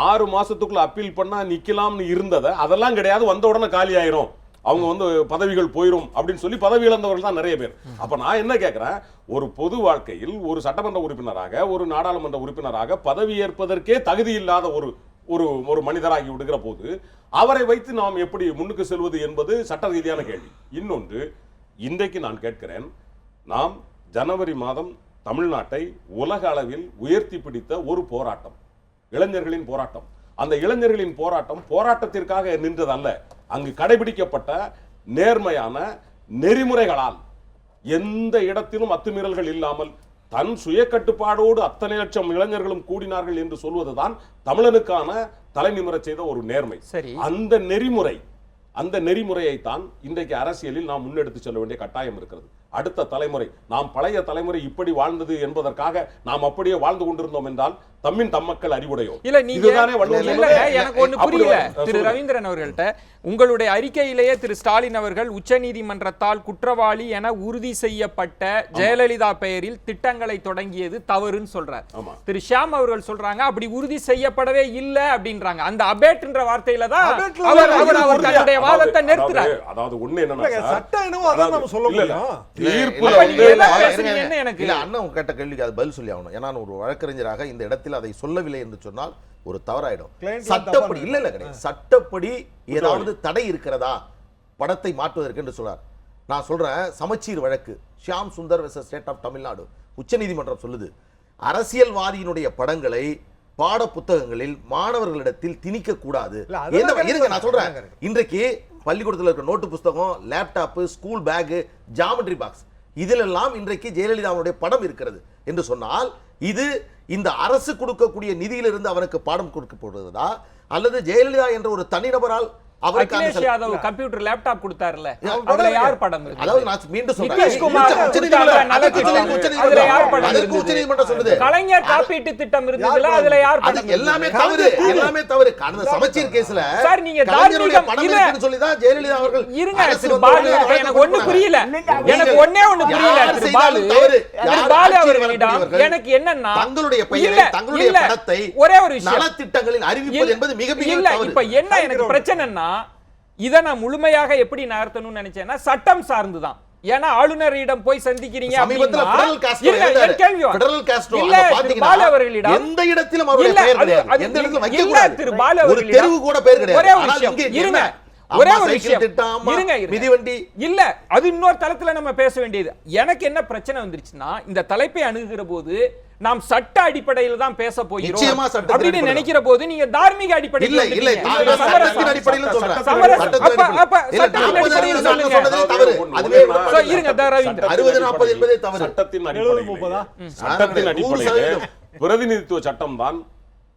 6 மாசத்துக்குள்ள அப்பீல் பண்ணா நிக்கலாம்னு இருந்ததை அதெல்லாம் கிடையாது, வந்த உடனே காலி ஆயிரும், அவங்க வந்து பதவிகள் போயிரும் அப்படின்னு சொல்லி பதவி இழந்தவர்கள் தான் நிறைய பேர். அப்ப நான் என்ன கேட்கிறேன், ஒரு பொது வாழ்க்கையில் ஒரு சட்டமன்ற உறுப்பினராக, ஒரு நாடாளுமன்ற உறுப்பினராக பதவி ஏற்பதற்கே தகுதி இல்லாத ஒரு மனிதராகி விடுகிற போது அவரை வைத்து நாம் எப்படி முன்னுக்கு செல்வது என்பது சட்ட ரீதியான கேள்வி. இன்னொன்று, இன்றைக்கு நான் கேட்கிறேன், நாம் ஜனவரி மாதம் தமிழ்நாட்டை உலக அளவில் உயர்த்தி பிடித்த ஒரு போராட்டம், இளைஞர்களின் போராட்டம். அந்த இளைஞர்களின் போராட்டம் போராட்டத்திற்காக நின்றதல்ல, அங்கு கடைபிடிக்கப்பட்ட நேர்மையான நெறிமுறைகளால் எந்த இடத்திலும் அத்துமீறல்கள் இல்லாமல் தன் சுய கட்டுப்பாடோடு அத்தனை லட்சம் இளைஞர்களும் கூடினார்கள் என்று சொல்வதுதான் தமிழனுக்கான தலைநிமிரச் செய்த ஒரு நேர்மை. அந்த நெறிமுறையை தான் இன்றைக்கு அரசியலில் நாம் முன்னெடுத்து செல்ல வேண்டிய கட்டாயம் இருக்கிறது. அடுத்த தலைமுறை, நாம் பழைய தலைமுறை இப்படி வாழ்ந்தது என்பதற்காக நாம் அப்படியே வாழ்ந்து கொண்டிருந்தோம் என்றால் தம்மின் தம்மக்கள் அறிவுடையோம். இல்ல நீங்க எனக்கு ஒண்ணு புரியல திரு ரவீந்திரன் அவர்கள்ட்ட, உங்களுடைய அறிக்கையிலேயே திரு ஸ்டாலின் அவர்கள் உச்சநீதிமன்றத்தால் குற்றவாளி என உறுதி செய்யப்பட்ட ஜெயலலிதா பெயரில் திட்டங்களை தொடங்கியது தவறுன்னு சொல்றார். திரு ஷியாம் அவர்கள் சொல்றாங்க அப்படி உறுதி செய்யப்படவே இல்லை அப்படின்றாங்க. அந்த அபேட்ன்ற வார்த்தையில தான் அவர் தன்னுடைய வாதத்தை நிறுத்துறார். அதாவது ஒண்ணு என்னன்னா, சட்டம் என்னவோ அதான் நம்ம சொல்ல முடியும். தீர்ப்புல வந்து எனக்கு அண்ணன் கேட்ட கேள்விக்கு அது பதில் சொல்லி ஆகணும். ஏன்னா ஒரு வழக்கறிஞராக இந்த இடத்தில் அதை சொல்லவில்லை என்று சொன்னால் ஒரு தவறாயிடும். சட்டப்படி இல்ல கிடையாது, சட்டப்படி ஏதாவது தடை இருக்கிறதா படத்தை மாற்றுவதற்கு என்று சொல்றார். நான் சொல்றேன், சமச்சீர் வழக்கு Shyam Sundar versus state of Tamil Nadu, உச்சநீதிமன்றம் சொல்லுது, அரசியல்வாதியினுடைய படங்களை பாட புத்தகங்களில் மாணவர்களிடத்தில் திணிக்க கூடாது. நான் சொல்றேன், இன்றைக்கு பள்ளிக்கூடத்தில் இருக்கிற நோட்டு புத்தகம், laptop, school bag, geometry box, இதிலெல்லாம் இன்றைக்கு ஜெயலலிதாவுடைய படம் இருக்கிறது என்று சொன்னால் இது இந்த அரசு கொடுக்கக்கூடிய நிதியிலிருந்து அவருக்கு பாடம் கொடுக்கப்படுவதா அல்லது ஜெயலலிதா என்ற ஒரு தனிநபரால் அகிலேஷ் யாதவ் கம்ப்யூட்டர் லேப்டாப் கொடுத்தாருல, அதுல யார் படம் இருக்கு? அதாவது நான் மீண்டும் சொல்றேன், அதுல யார் படம் இருக்கு? உச்சநீதிமன்றம் சொல்லுது கலைஞர் காப்பீட்டு திட்டம் இருந்ததுல, அதுல யார் படம்? எல்லாமே தவறு. கடந்த சமச்சீர் கேஸ்ல சார் நீங்க தார்மீகம் படம் இருக்குன்னு சொல்லி தான் ஜெயலலிதா அவர்கள் இருங்க. திரு பாலு, எனக்கு ஒண்ணு புரியல, எனக்கு ஒண்ணே ஒண்ணு புரியல. திரு பாலு அவர்களிடம் எனக்கு என்னன்னா, தங்களுடைய பெயரை, தங்களுடைய படத்தை ஒரே ஒரு விஷயம், நலத்திட்டங்களில் அறிவிப்பது என்பது மிகப்பெரிய தவறு. இப்ப என்ன எனக்கு பிரச்சனைன்னா, இதை நான் முழுமையாக எப்படி நகர்த்தணும்னு நினைச்சேன்னா சட்டம் சார்ந்துதான். ஏன்னா ஆளுநரிடம் போய் சந்திக்கிறீங்க அப்படின்னா எந்த இடத்திலும் அவருடைய பெயர் கிடையாது, எந்த இடத்திலும் வைக்க கூடாது, ஒரு தெருவு கூட பெயர் கிடையாது. ஒரே ஒரு விஷயம் இருங்க, ஒரே ஒரு விஷயம் இருங்க, மிதிவண்டி இல்ல, அது இன்னொரு தளத்துல நம்ம பேச வேண்டியது. எனக்கு என்ன பிரச்சனை வந்துருச்சுன்னா, இந்த தலைப்பை அணுகுகிற போது நாம் சட்ட அடிப்படையில் தான் பேச போகிறோம் அப்படின்னு நினைக்கிற போது நீங்க தார்மீக அடிப்படையில் இல்ல இல்ல சட்டத்தின் அடிப்படையில் சொல்றேன். அதுவே இருங்க ரவீந்திரன், 60-40 என்பதே தவறு. சட்டத்தின் அடிப்படையில் பிரதிநிதித்துவ சட்டம் தான்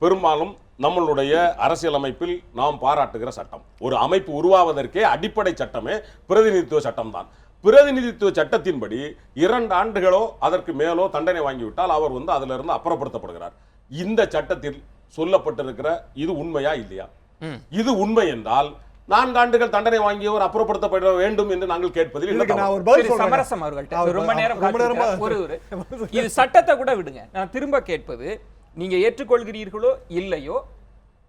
பெரும்பாலும் நம்மளுடைய அரசியலமைப்பில் நாம் பாராட்டுகிற சட்டம். ஒரு அமைப்பு உருவாவதற்கே அடிப்படை சட்டமே பிரதிநிதித்துவ சட்டம் தான். பிரதிநிதித்துவ சட்டத்தின்படி 2 ஆண்டுகளோ அதற்கு மேலோ தண்டனை வாங்கிவிட்டால் அவர் வந்து அதிலிருந்து இருந்து அப்புறப்படுத்தப்படுகிறார். இந்த சட்டத்தில் சொல்லப்பட்டிருக்கிற இது உண்மையா இல்லையா? இது உண்மை என்றால் 4 ஆண்டுகள் தண்டனை வாங்கியவர் அப்புறப்படுத்தப்பட வேண்டும் என்று நாங்கள் கேட்பதில் சமரசம் அவர்கள்ட்ட ரொம்ப நேரம் இது சட்டத்தை கூட விடுங்க. நான் திரும்ப கேட்பது, நீங்க ஏற்றுக்கொள்கிறீர்களோ இல்லையோ,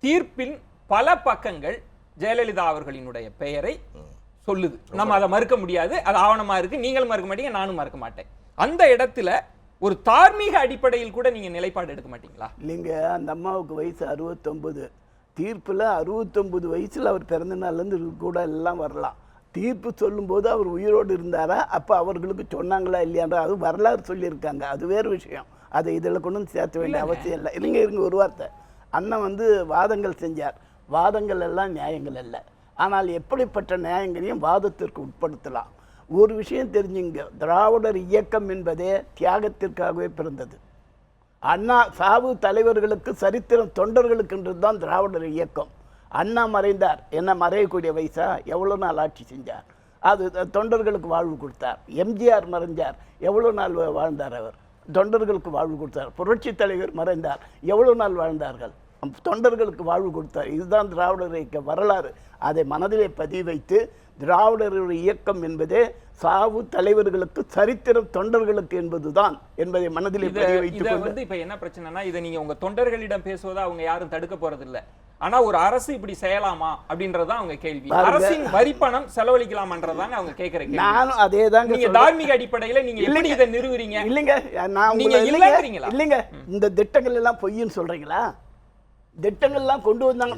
தீர்ப்பின் பல பக்கங்கள் ஜெயலலிதா அவர்களினுடைய பெயரை சொல்லுது. நம்ம அதை மறுக்க முடியாது, அது ஆவணமா இருக்கு. நீங்களும் மறுக்க மாட்டீங்க, நானும் மறுக்க மாட்டேன். அந்த இடத்துல ஒரு தார்மீக அடிப்படையில் கூட நீங்க நிலைப்பாடு எடுக்க மாட்டீங்களா? இல்லைங்க, அந்த அம்மாவுக்கு வயசு 69. தீர்ப்பில் 69 வயசில் அவர் பிறந்த நாள்லேருந்து கூட எல்லாம் வரலாம். தீர்ப்பு சொல்லும்போது அவர் உயிரோடு இருந்தாரா, அப்போ அவர்களுக்கு சொன்னாங்களா இல்லையான்ற அது வரலாறு சொல்லியிருக்காங்க, அது வேறு விஷயம். அதை இதில் கொண்டு வந்து சேர்த்த வேண்டிய அவசியம் இல்லை. இருங்க ஒரு வார்த்தை, அண்ணன் வந்து வாதங்கள் செஞ்சார். வாதங்கள் எல்லாம் நியாயங்கள் அல்ல, ஆனால் எப்படிப்பட்ட நியாயங்களையும் வாதத்திற்கு உட்படுத்தலாம். ஒரு விஷயம் தெரிஞ்சுங்க, திராவிடர் இயக்கம் என்பதே தியாகத்திற்காகவே பிறந்தது. அண்ணா சாவு தலைவர்களுக்கு சரித்திரம், தொண்டர்களுக்குன்றது தான் திராவிடர் இயக்கம். அண்ணா மறைந்தார், என்ன மறையக்கூடிய வயசா? எவ்வளோ நாள் ஆட்சி செஞ்சார்? அது தொண்டர்களுக்கு வாழ்வு கொடுத்தார். எம்ஜிஆர் மறைஞ்சார், எவ்வளோ நாள் வாழ்ந்தார்? அவர் தொண்டர்களுக்கு வாழ்வு கொடுத்தார். புரட்சி தலைவர் மறைந்தார், எவ்வளோ நாள் வாழ்ந்தார்கள்? தொண்டர்களுக்கு வாழ்வு கொடுத்தார். இதுதான் திராவிடர் இயக்க வரலாறு. அதை மனதிலே பதிவு வைத்து, திராவிடருடைய இயக்கம் என்பதே சாவு தலைவர்களுக்கு, சரித்திரம் தொண்டர்களுக்கு என்பதுதான் என்பதை மனதிலே பதிவு வைத்துக் கொண்டு, இப்ப என்ன பிரச்சனைனா, இதை நீங்க உங்க தொண்டர்களிடம் பேசுவதை அவங்க யாரும் தடுக்க போறது இல்ல. ஆனா ஒரு அரசு இப்படி செய்யலாமா அப்படின்றதான் அவங்க கேள்வி. அரசின் வரிப்பணம் செலவழிக்கலாம்ன்றதாங்க அவங்க கேட்கிற கேள்வி. நானும் அதே தாங்க. நீங்க தார்மீக அடிப்படையில நீங்க எப்படி இதை நிறுவுறீங்க? இல்லைங்க, நான் நீங்க இல்லங்கறீங்களா? இல்லைங்க, இந்த திட்டங்கள் எல்லாம் பொய்ன்னு சொல்றீங்களா? திட்டங்கள்லாம் கொண்டு வந்தாங்க.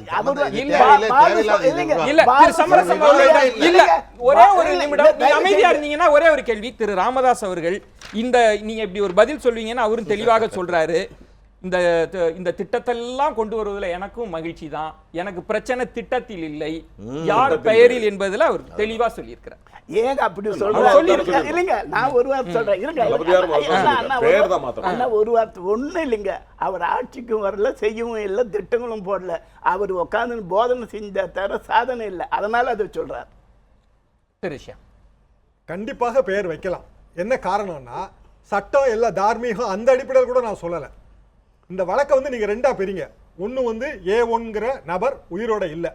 ஒரே ஒரு நிமிடம் அமைதியா இருந்தீங்கன்னா ஒரே ஒரு கேள்வி. திரு ராமதாஸ் அவர்கள், இந்த நீங்க இப்படி ஒரு பதில் சொல்வீங்கன்னு அவரும் தெளிவாக சொல்றாரு. இந்த திட்டத்தெல்லாம் கொண்டு வருவதில் எனக்கும் மகிழ்ச்சி தான். எனக்கு பிரச்சனை திட்டத்தில் இல்லை, யார் பெயரில் என்பதில் அவர் தெளிவா சொல்லியிருக்கிறார். ஏங்க அப்படி சொல்றாங்க? இல்லைங்க, நான் ஒரு வார்த்தை சொல்றேன். இருங்க, அண்ணா ஒரு வார்த்தை. ஒண்ணும் இல்லைங்க, அவர் ஆட்சிக்கும் வரல, செய்யவும் இல்லை, திட்டங்களும் போடல. அவர் உட்காந்து போதனை செஞ்ச தவிர சாதனை இல்லை. அதனால அதை சொல்றார். தெரியா, கண்டிப்பாக பெயர் வைக்கலாம். என்ன காரணம்னா, சட்டம் எல்லாம் தார்மீகம், அந்த அடிப்படையில் கூட நான் சொல்லலை. இந்த வழக்கை வந்து நீங்கள் ரெண்டாக பிரிங்க. ஒன்று வந்து A1ங்கிற நபர் உயிரோட இல்லை,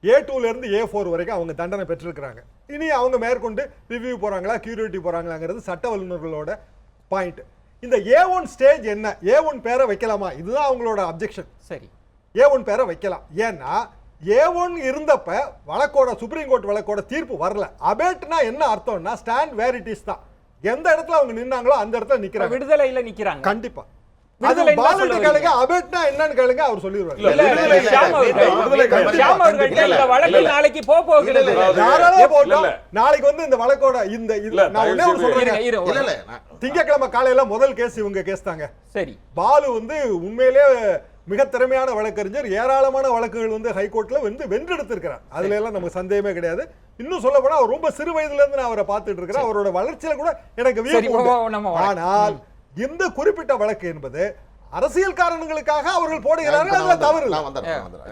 A2லேருந்து A4 வரைக்கும் அவங்க தண்டனை பெற்றிருக்கிறாங்க. இனி அவங்க மேற்கொண்டு ரிவ்யூ போகிறாங்களா, கியூரிட்டி போகிறாங்களாங்கிறது சட்ட வல்லுநர்களோட பாயிண்ட். இந்த A1 ஸ்டேஜ் என்ன, A1 பேரை வைக்கலாமா, இதுதான் அவங்களோட அப்ஜெக்ஷன். சரி, A1 பேரை வைக்கலாம். ஏன்னா A1 இருந்தப்ப வழக்கோட, சுப்ரீம் கோர்ட் வழக்கோட தீர்ப்பு வரல. அபேட்னா என்ன அர்த்தம்னா, ஸ்டாண்ட் வேர் இட் இஸ் தான். எந்த இடத்துல அவங்க நின்னாங்களோ அந்த இடத்துல நிக்கிறாங்க, விடுதலையில நிக்கிறாங்க. கண்டிப்பா அபேட்னா என்னன்னு கேளுங்க, அவர் சொல்லிடுவாரு. நாளைக்கு வந்து இந்த வழக்கோட இந்த திங்கட்கிழமை காலையில முதல் கேஸ் இவங்க கேஸ் தாங்க. சரி, பாலு வந்து உண்மையிலே மிக திறமையான வழக்கறிஞர். ஏராளமான வழக்குகள் வந்து ஹைகோர்ட்ல வந்து வென்றெடுத்திருக்கிறார். அதுல எல்லாம் நமக்கு சந்தேகமே கிடையாது. இன்னும் சொல்ல போனா அவர் ரொம்ப சிறு வயதுல இருந்து நான் அவரை பார்த்துட்டு இருக்கிறேன். அவரோட வளர்ச்சியில கூட எனக்கு வியப்பு. ஆனால் இந்த குறிப்பிட்ட வழக்கு என்பது அரசியல் காரணங்களுக்காக அவர்கள் போடுகிறார்கள். அதுல தவறு,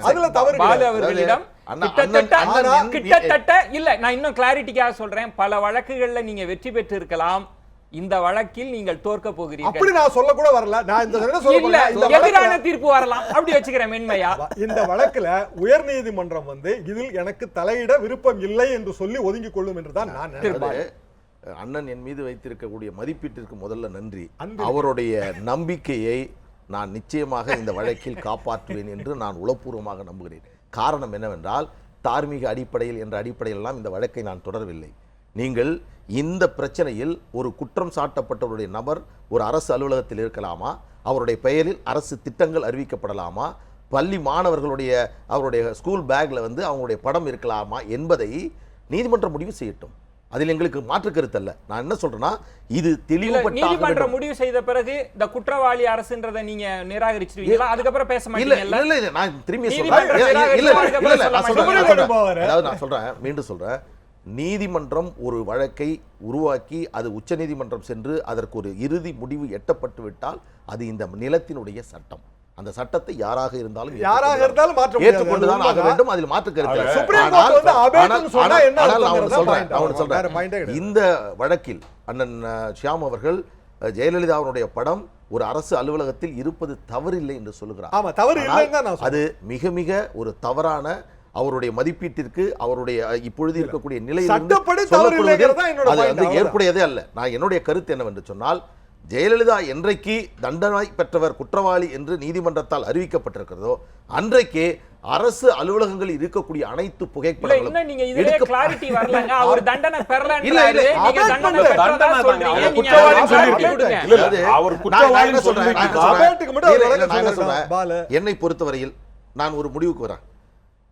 அதுல தவறு. பாலு அவர்களிடம் கிட்டத்தட்ட இல்ல, நான் இன்னும் கிளாரிட்டிக்காக சொல்றேன், பல வழக்குகள்ல நீங்க வெற்றி பெற்று இருக்கலாம், இந்த வழக்கில் நீங்கள் தோற்க போகிறீர்கள். அப்படி நான் சொல்ல கூட வரல. நான் இந்த எதிரான தீர்ப்பு வரலாம் அப்படி வச்சுக்கிறேன் மென்மையா. இந்த வழக்குல உயர்நீதிமன்றம் வந்து இதில் எனக்கு தலையிட விருப்பம் இல்லை என்று சொல்லி ஒதுங்கிக் கொள்ளும் என்றுதான் நான் நினைக்கிறேன். அண்ணன் என் மீது வைத்திருக்கக்கூடிய மதிப்பீட்டிற்கு முதல்ல நன்றி. அவருடைய நம்பிக்கையை நான் நிச்சயமாக இந்த வழக்கில் காப்பாற்றுவேன் என்று நான் உளப்பூர்வமாக நம்புகிறேன். காரணம் என்னவென்றால், தார்மீக அடிப்படையில் என்ற அடிப்படையிலெல்லாம் இந்த வழக்கை நான் தொடரவில்லை. நீங்கள் இந்த பிரச்சனையில் ஒரு குற்றம் சாட்டப்பட்டவருடைய நபர் ஒரு அரசு அலுவலகத்தில் இருக்கலாமா, அவருடைய பெயரில் அரசு திட்டங்கள் அறிவிக்கப்படலாமா, பள்ளி மாணவர்களுடைய அவருடைய ஸ்கூல் பேக்ல வந்து அவங்களுடைய படம் இருக்கலாமா என்பதை நீதிமன்றம் முடிவு செய்யட்டும். அதில் எங்களுக்கு மாற்று கருத்து அல்ல. நான் என்ன சொல்றேன்னா, இது தெளிவுபட்ட நீதிமன்றம் முடிவு செய்த பிறகு இந்த குற்றவாளி அரசுன்றதை நீங்க நிராகரிச்சிருவீங்களா? அதுக்கு அப்புறம் பேச மாட்டீங்க. இல்ல, நான் திரும்பி சொல்றேன். அதாவது நான் சொல்றேன், மீண்டும் சொல்றேன், நீதிமன்றம் ஒரு வழக்கை உருவாக்கி அது உச்சநீதிமன்றம் சென்று அதற்கு ஒரு இறுதி முடிவு எட்டப்பட்டு விட்டால் அது இந்த நிலத்தினுடைய சட்டம். அந்த சட்டத்தை யாராக இருந்தாலும் ஏற்றுக்கொண்டுதான் ஆக வேண்டும். அதில் மாற்று கருத்து. இந்த வழக்கில் அண்ணன் ஷியாம் அவர்கள் ஜெயலலிதாவுடைய படம் ஒரு அரசு அலுவலகத்தில் இருப்பது தவறில்லை என்று சொல்லுகிறார். அது மிக மிக ஒரு தவறான, அவருடைய மதிப்பீட்டிற்கு, அவருடைய இப்பொழுது இருக்கக்கூடிய நிலையில் ஏற்புடையதே அல்ல. நான் என்னுடைய கருத்து என்னவென்று சொன்னால், ஜெயலலிதா என்றைக்கு தண்டனை பெற்றவர் குற்றவாளி என்று நீதிமன்றத்தால் அறிவிக்கப்பட்டிருக்கிறதோ அன்றைக்கே அரசு அலுவலகங்களில் இருக்கக்கூடிய அனைத்து புகைப்படங்களும் என்னை பொறுத்தவரையில் நான் ஒரு முடிவுக்கு வரேன்.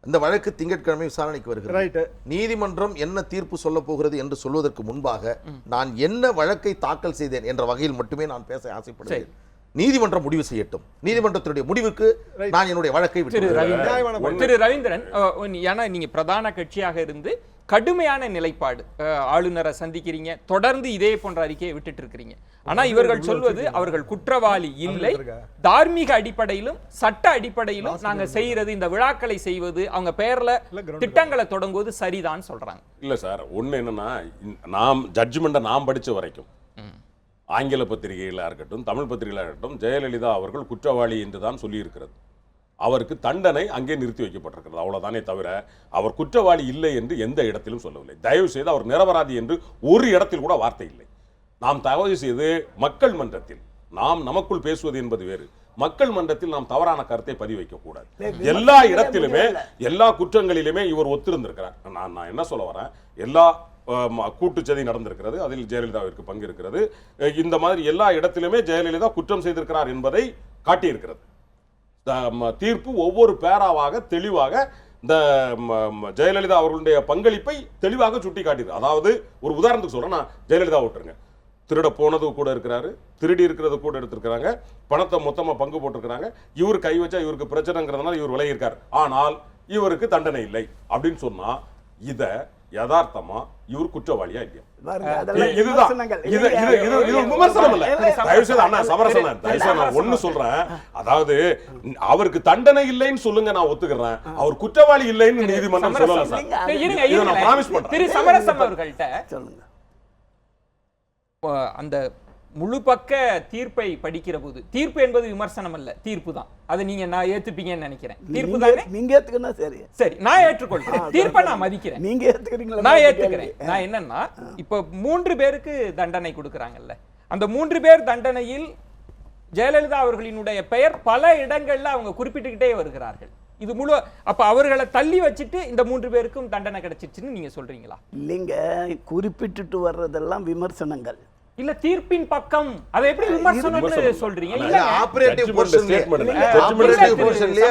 இந்த வழக்கு திங்கட்கிழமை விசாரணைக்கு வருகிறது. நீதிமன்றம் என்ன தீர்ப்பு சொல்ல போகிறது என்று சொல்வதற்கு முன்பாக நான் என்ன வழக்கை தாக்கல் செய்தேன் என்ற வகையில் மட்டுமே நான் பேச ஆசைப்படுகிறேன். நீதிமன்றம் முடிவு செய்யட்டும். நீதிமன்றத்தினுடைய முடிவுக்கு நான் என்னுடைய வழக்கை விட்டு. திரு ரவீந்திரன், ஏன்னா நீங்க பிரதான கட்சியாக இருந்து கடுமையான நிலைப்பாடு. ஆளுநரை சந்திக்கிறீங்க, தொடர்ந்து இதே போன்ற அறிக்கையை விட்டுட்டு இருக்கிறீங்க. ஆனா இவர்கள் சொல்வது அவர்கள் குற்றவாளி இல்லை, தார்மீக அடிப்படையிலும் சட்ட அடிப்படையிலும் நாங்க செய்யறது இந்த விழாக்களை செய்வது, அவங்க பெயர்ல திட்டங்களை தொடங்குவது சரிதான் சொல்றாங்க. இல்ல சார், ஒண்ணு என்னன்னா, நாம் ஜட்ஜ்மெண்ட்டை நாம் படிச்ச வரைக்கும் ஆங்கில பத்திரிகைகளாக இருக்கட்டும் தமிழ் பத்திரிகைகளாக இருக்கட்டும் ஜெயலலிதா அவர்கள் குற்றவாளி என்று தான் சொல்லியிருக்கிறது. அவருக்கு தண்டனை அங்கே நிறுத்தி வைக்கப்பட்டிருக்கிறது, அவ்வளவுதானே தவிர அவர் குற்றவாளி இல்லை என்று எந்த இடத்திலும் சொல்லவில்லை. தயவு செய்து அவர் நிரபராதி என்று ஒரு இடத்தில் கூட வார்த்தை இல்லை. நாம் தயவு செய்து மக்கள் மன்றத்தில் நாம் நமக்குள் பேசுவது என்பது வேறு, மக்கள் மன்றத்தில் நாம் தவறான கருத்தை பதிவு வைக்க கூடாது. எல்லா இடத்திலுமே எல்லா குற்றங்களிலுமே இவர் ஒத்திருந்திருக்கிறார். நான் என்ன சொல்ல வரேன், எல்லா கூட்டுச்சதி நடந்திருக்கிறது, அதில் ஜெயலலிதாவிற்கு பங்கு இருக்கிறது. இந்த மாதிரி எல்லா இடத்திலுமே ஜெயலலிதா குற்றம் செய்திருக்கிறார் என்பதை காட்டியிருக்கிறது. தீர்ப்பு ஒவ்வொரு பேராவாக தெளிவாக இந்த ஜெயலலிதா அவர்களுடைய பங்களிப்பை தெளிவாக சுட்டி காட்டியிருக்கு. அதாவது ஒரு உதாரணத்துக்கு சொல்றேன், நான் ஜெயலலிதா விட்டுருங்க, திருட போனது கூட இருக்கிறாரு, திருடி இருக்கிறது கூட எடுத்திருக்கிறாங்க, பணத்தை மொத்தமா பங்கு போட்டிருக்கிறாங்க, இவர் கை வச்சா இவருக்கு பிரச்சனைங்கிறதுனால இவர் விலகி இருக்கார், ஆனால் இவருக்கு தண்டனை இல்லை அப்படின்னு சொன்னா இத யதார்த்தமா இவர் குற்றவாளியா இல்லையா? ஒண்ணு சொல்றேன், அதாவது அவருக்கு தண்டனை இல்லைன்னு சொல்லுங்க, நான் ஒத்துக்கிறேன், அவர் குற்றவாளி இல்லைன்னு நீதிமன்றம் சொல்லல சார். திரு சமரசம் அவர்கள்ட்ட சொல்லுங்க, அந்த முழு பக்க தீர்ப்பை படிக்கிற போது, தீர்ப்பு என்பது விமர்சனம் அல்ல, தீர்ப்பு தான். அதை நீங்க நான் ஏத்துப்பீங்கன்னு நினைக்கிறேன். தீர்ப்பு தானே, நீங்க ஏத்துக்கனா சரி, சரி நான் ஏற்றுக்கொள்றேன், தீர்ப்பை நான் மதிக்கிறேன். நீங்க ஏத்துக்கிறீங்களா? நான் ஏத்துக்கிறேன். நான் என்னன்னா, இப்ப 3 பேருக்கு தண்டனை கொடுக்கறாங்கல்ல, அந்த 3 பேர் தண்டனையில் ஜெயலலிதா அவர்களினுடைய பெயர் பல இடங்கள்ல அவங்க குறிப்பிட்டுக்கிட்டே வருகிறார்கள். இது முழு, அப்ப அவர்களை தள்ளி வச்சுட்டு இந்த 3 பேருக்கும் தண்டனை கிடைச்சிச்சுன்னு நீங்க சொல்றீங்களா? இல்லைங்க, குறிப்பிட்டுட்டு வர்றதெல்லாம் விமர்சனங்கள் இல்ல, தீர்ப்பின் பக்கம் அதை எப்படி விமர்சனம்னு சொல்றீங்க? இல்ல, ஆபரேட்டிவ் போர்ஷன்லயே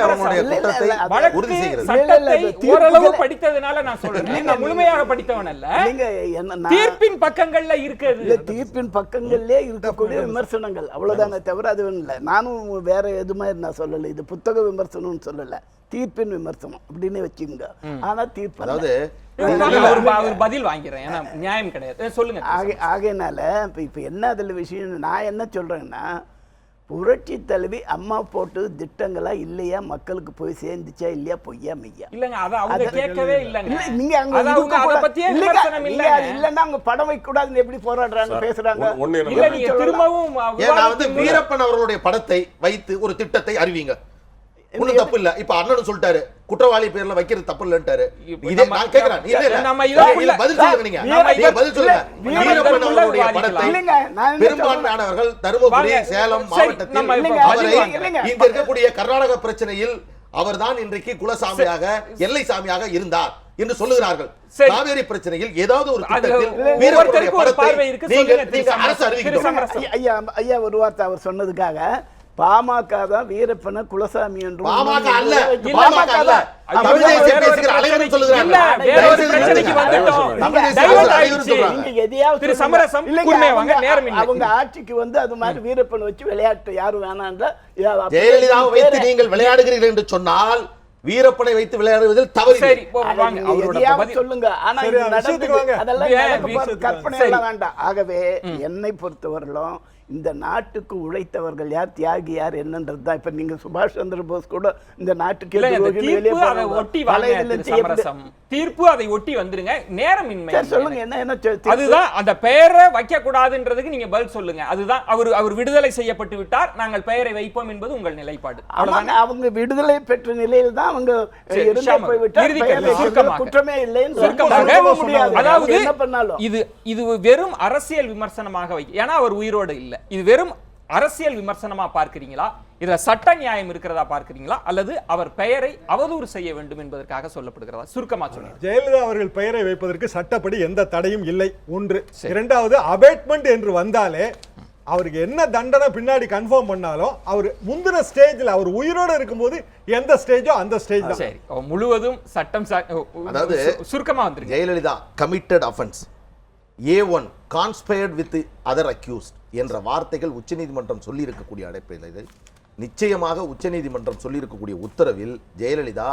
அவங்களுடைய குற்றத்தை உறுதி செய்கிறது. சட்டத்தை ஓரளவு படித்ததனால நான் சொல்றேன், நான் முழுமையாக படித்தவன் அல்ல. தீர்ப்பின் பக்கங்கள்ல இருக்குது, இல்ல தீர்ப்பின் பக்கங்கள்லயே இருக்கக்கூடிய விமர்சனங்கள் அவ்வளவுதானே தவிர அது இல்லை. நானும் வேற எது மாதிரி நான் சொல்லல, இது புத்தக விமர்சனம்னு சொல்லல, தீர்ப்பின் விமர்சனம் அப்படின்னு வச்சுங்க. ஆனா தீர்ப்பு, அதாவது பதில் வாங்கிறேன், ஏன்னா நியாயம் கிடையாது, சொல்லுங்க. ஆகையினால இப்ப என்ன அதுல விஷயம், நான் என்ன சொல்றேன்னா, புரட்சி தலைவி அம்மா போட்டு திட்டங்களா இல்லையா, மக்களுக்கு போய் சேர்ந்துச்சா இல்லையா, பொய்யா மெய்யா? இல்லங்க, அத அவங்க கேட்கவே இல்லங்க. நீங்க அங்க அத பத்தியே விமர்சனம் இல்ல, இல்லன்னா அவங்க படம் வைக்க கூடாதுன்னு எப்படி போராடுறாங்க பேசுறாங்க? இல்ல, நீங்க திரும்பவும் வீரப்பன் அவர்களுடைய படத்தை வைத்து ஒரு திட்டத்தை அறிவிங்க, ஒண்ணும் தப்பு இல்ல. இப்ப அண்ணன் சொல்லிட்டாரு குற்றவாளி பேர்ல வைக்கிறது தப்பு இல்லன்றாரு. இதே நான் கேக்குறேன், இல்ல பதில் சொல்லுங்க, நீங்க பதில் சொல்லுங்க. வீரப்பன் அவர்களுடைய படத்தை பெரும்பான்மையானவர்கள் தருமபுரி சேலம் மாவட்டத்தில் அவரை இங்க இருக்கக்கூடிய கர்நாடக பிரச்சனையில் அவர்தான் இன்றைக்கு குலசாமியாக எல்லை சாமியாக இருந்தார் என்று சொல்லுகிறார்கள். காவேரி பிரச்சனையில் ஏதாவது ஒரு திட்டத்தில் வீரப்பனுடைய படத்தை நீங்க அரசு அறிவிக்கணும். ஐயா ஒரு வார்த்தை அவர் சொன்னதுக்காக பாமக தான் வீரப்பன குலசாமி என்று பாமக அல்ல, பாமக அல்ல, தமிழ் தேசிய பேசுகிற அனைவரும் சொல்லுகிறாங்க. அவங்க ஆட்சிக்கு வந்து அது மாதிரி வீரப்பன் வச்சு விளையாட்டு யாரும் வேணான்ற ஜெயலலிதாவை வைத்து நீங்கள் விளையாடுகிறீர்கள் என்று சொன்னால் வீரப்பனை வைத்து விளையாடுவதில் தவறு சொல்லுங்க. ஆனா இது நடக்குது, அதெல்லாம் கற்பனை எல்லாம் வேண்டாம். ஆகவே என்னை பொறுத்தவரையிலும் இந்த நாட்டுக்கு உழைத்தவர்கள் யார், தியாகி யார் என்னன்றதுதான். இப்ப நீங்க சுபாஷ் சந்திர போஸ் கூட இந்த நாட்டுக்கு தீர்ப்பு அதை ஒட்டி வந்துருங்க, நேரம் இன்மை. சொல்லுங்க என்ன அதுதான், அந்த பெயரை வைக்க கூடாதுன்றதுக்கு நீங்க பதில் சொல்லுங்க. அதுதான், அவர் விடுதலை செய்யப்பட்டு விட்டார், நாங்கள் பெயரை வைப்போம் என்பது உங்கள் நிலைப்பாடு. அவங்க விடுதலை பெற்ற நிலையில் தான் அவங்க குற்றமே இல்லைன்னு. அதாவது இது வெறும் அரசியல் விமர்சனமாக வைக்க, ஏன்னா அவர் உயிரோடு இல்லை, இது வெறும் அரசியல் விமர்சனமா பார்க்கிறீங்களா, இதுல சட்ட நியாயம் இருக்கிறதா பார்க்கிறீங்களா, அல்லது அவர் பெயரை அவதூறு செய்ய வேண்டும் என்பதற்காக சொல்லப்படுகிறதா? சுருக்கமா சொல்லுங்க. ஜெயலலிதா அவர்கள் பெயரை வைப்பதற்கு சட்டப்படி எந்த தடையும் இல்லை, ஒன்று. இரண்டாவது, அபேட்மெண்ட் என்று வந்தாலே அவருக்கு என்ன தண்டனை பின்னாடி கன்ஃபார்ம் பண்ணாலும் அவர் முந்தின ஸ்டேஜ்ல அவர் உயிரோட இருக்கும்போது எந்த ஸ்டேஜோ அந்த ஸ்டேஜ் தான். சரி, முழுவதும் சட்டம். அதாவது சுருக்கமா வந்து Jayalalithaa committed offence A1 conspired with other accused என்ற வார்த்தைகள் உச்சநீதிமன்றம் சொல்லி இருக்கக்கூடிய அடைப்பில் நிச்சயமாக உச்சநீதிமன்றம் சொல்லி இருக்கக்கூடிய உத்தரவில் ஜெயலலிதா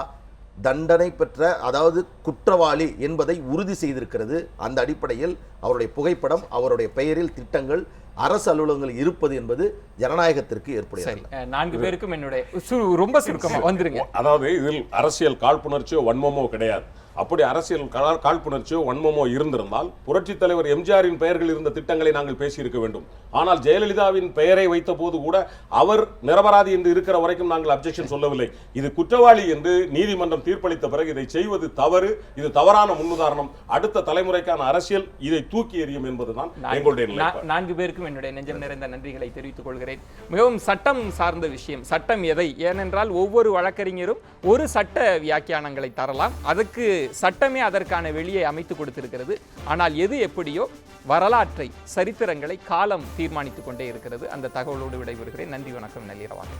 தண்டனை பெற்ற, அதாவது குற்றவாளி என்பதை உறுதி செய்திருக்கிறது. அந்த அடிப்படையில் அவருடைய புகைப்படம், அவருடைய பெயரில் திட்டங்கள் அரசு அலுவலகங்கள் இருப்பது என்பது ஜனநாயகத்திற்கு ஏற்புடையது. சரி, 4 பேருக்கும் என்னுடைய ரொம்ப சுருக்கமா வந்துருங்க. அதாவது இதில் அரசியல் காழ்ப்புணர்ச்சியோ வன்மமோ கிடையாது. அப்படி அரசியல் காழ்ப்புணர்ச்சியோ வன்மமோ இருந்திருந்தால் புரட்சித் தலைவர் எம்ஜிஆரின் பெயர்கள் இருந்த திட்டங்களை நாங்கள் பேசியிருக்க வேண்டும். ஆனால் ஜெயலலிதாவின் பெயரை வைத்த போது கூட அவர் நிரபராதி என்று இருக்கிற வரைக்கும் நாங்கள் அப்ஜெக்ஷன் சொல்லவில்லை. இது குற்றவாளி என்று நீதிமன்றம் தீர்ப்பளித்த பிறகு இதை செய்வது தவறு, இது தவறான முன்னுதாரணம், அடுத்த தலைமுறைக்கான அரசியல் இதை தூக்கி எறியும் என்பதுதான் எங்களுடைய நிலைப்பாடு. 4 பேருக்கும் என்னுடைய நெஞ்சம் நிறைந்த நன்றிகளை தெரிவித்துக் கொள்கிறேன். மிகவும் சட்டம் சார்ந்த விஷயம். சட்டம் எதை? ஏனென்றால் ஒவ்வொரு வழக்கறிஞரும் ஒரு சட்ட வியாக்கியானங்களை தரலாம். அதுக்கு சட்டமே அதற்கான வெளியை அமைத்து கொடுத்திருக்கிறது. ஆனால் எது எப்படியோ வரலாற்றை, சரித்திரங்களை காலம் தீர்மானித்துக் கொண்டே இருக்கிறது. அந்த தகவலோடு விடைபெறுகிறேன். நன்றி, வணக்கம், நள்ளிரவாக.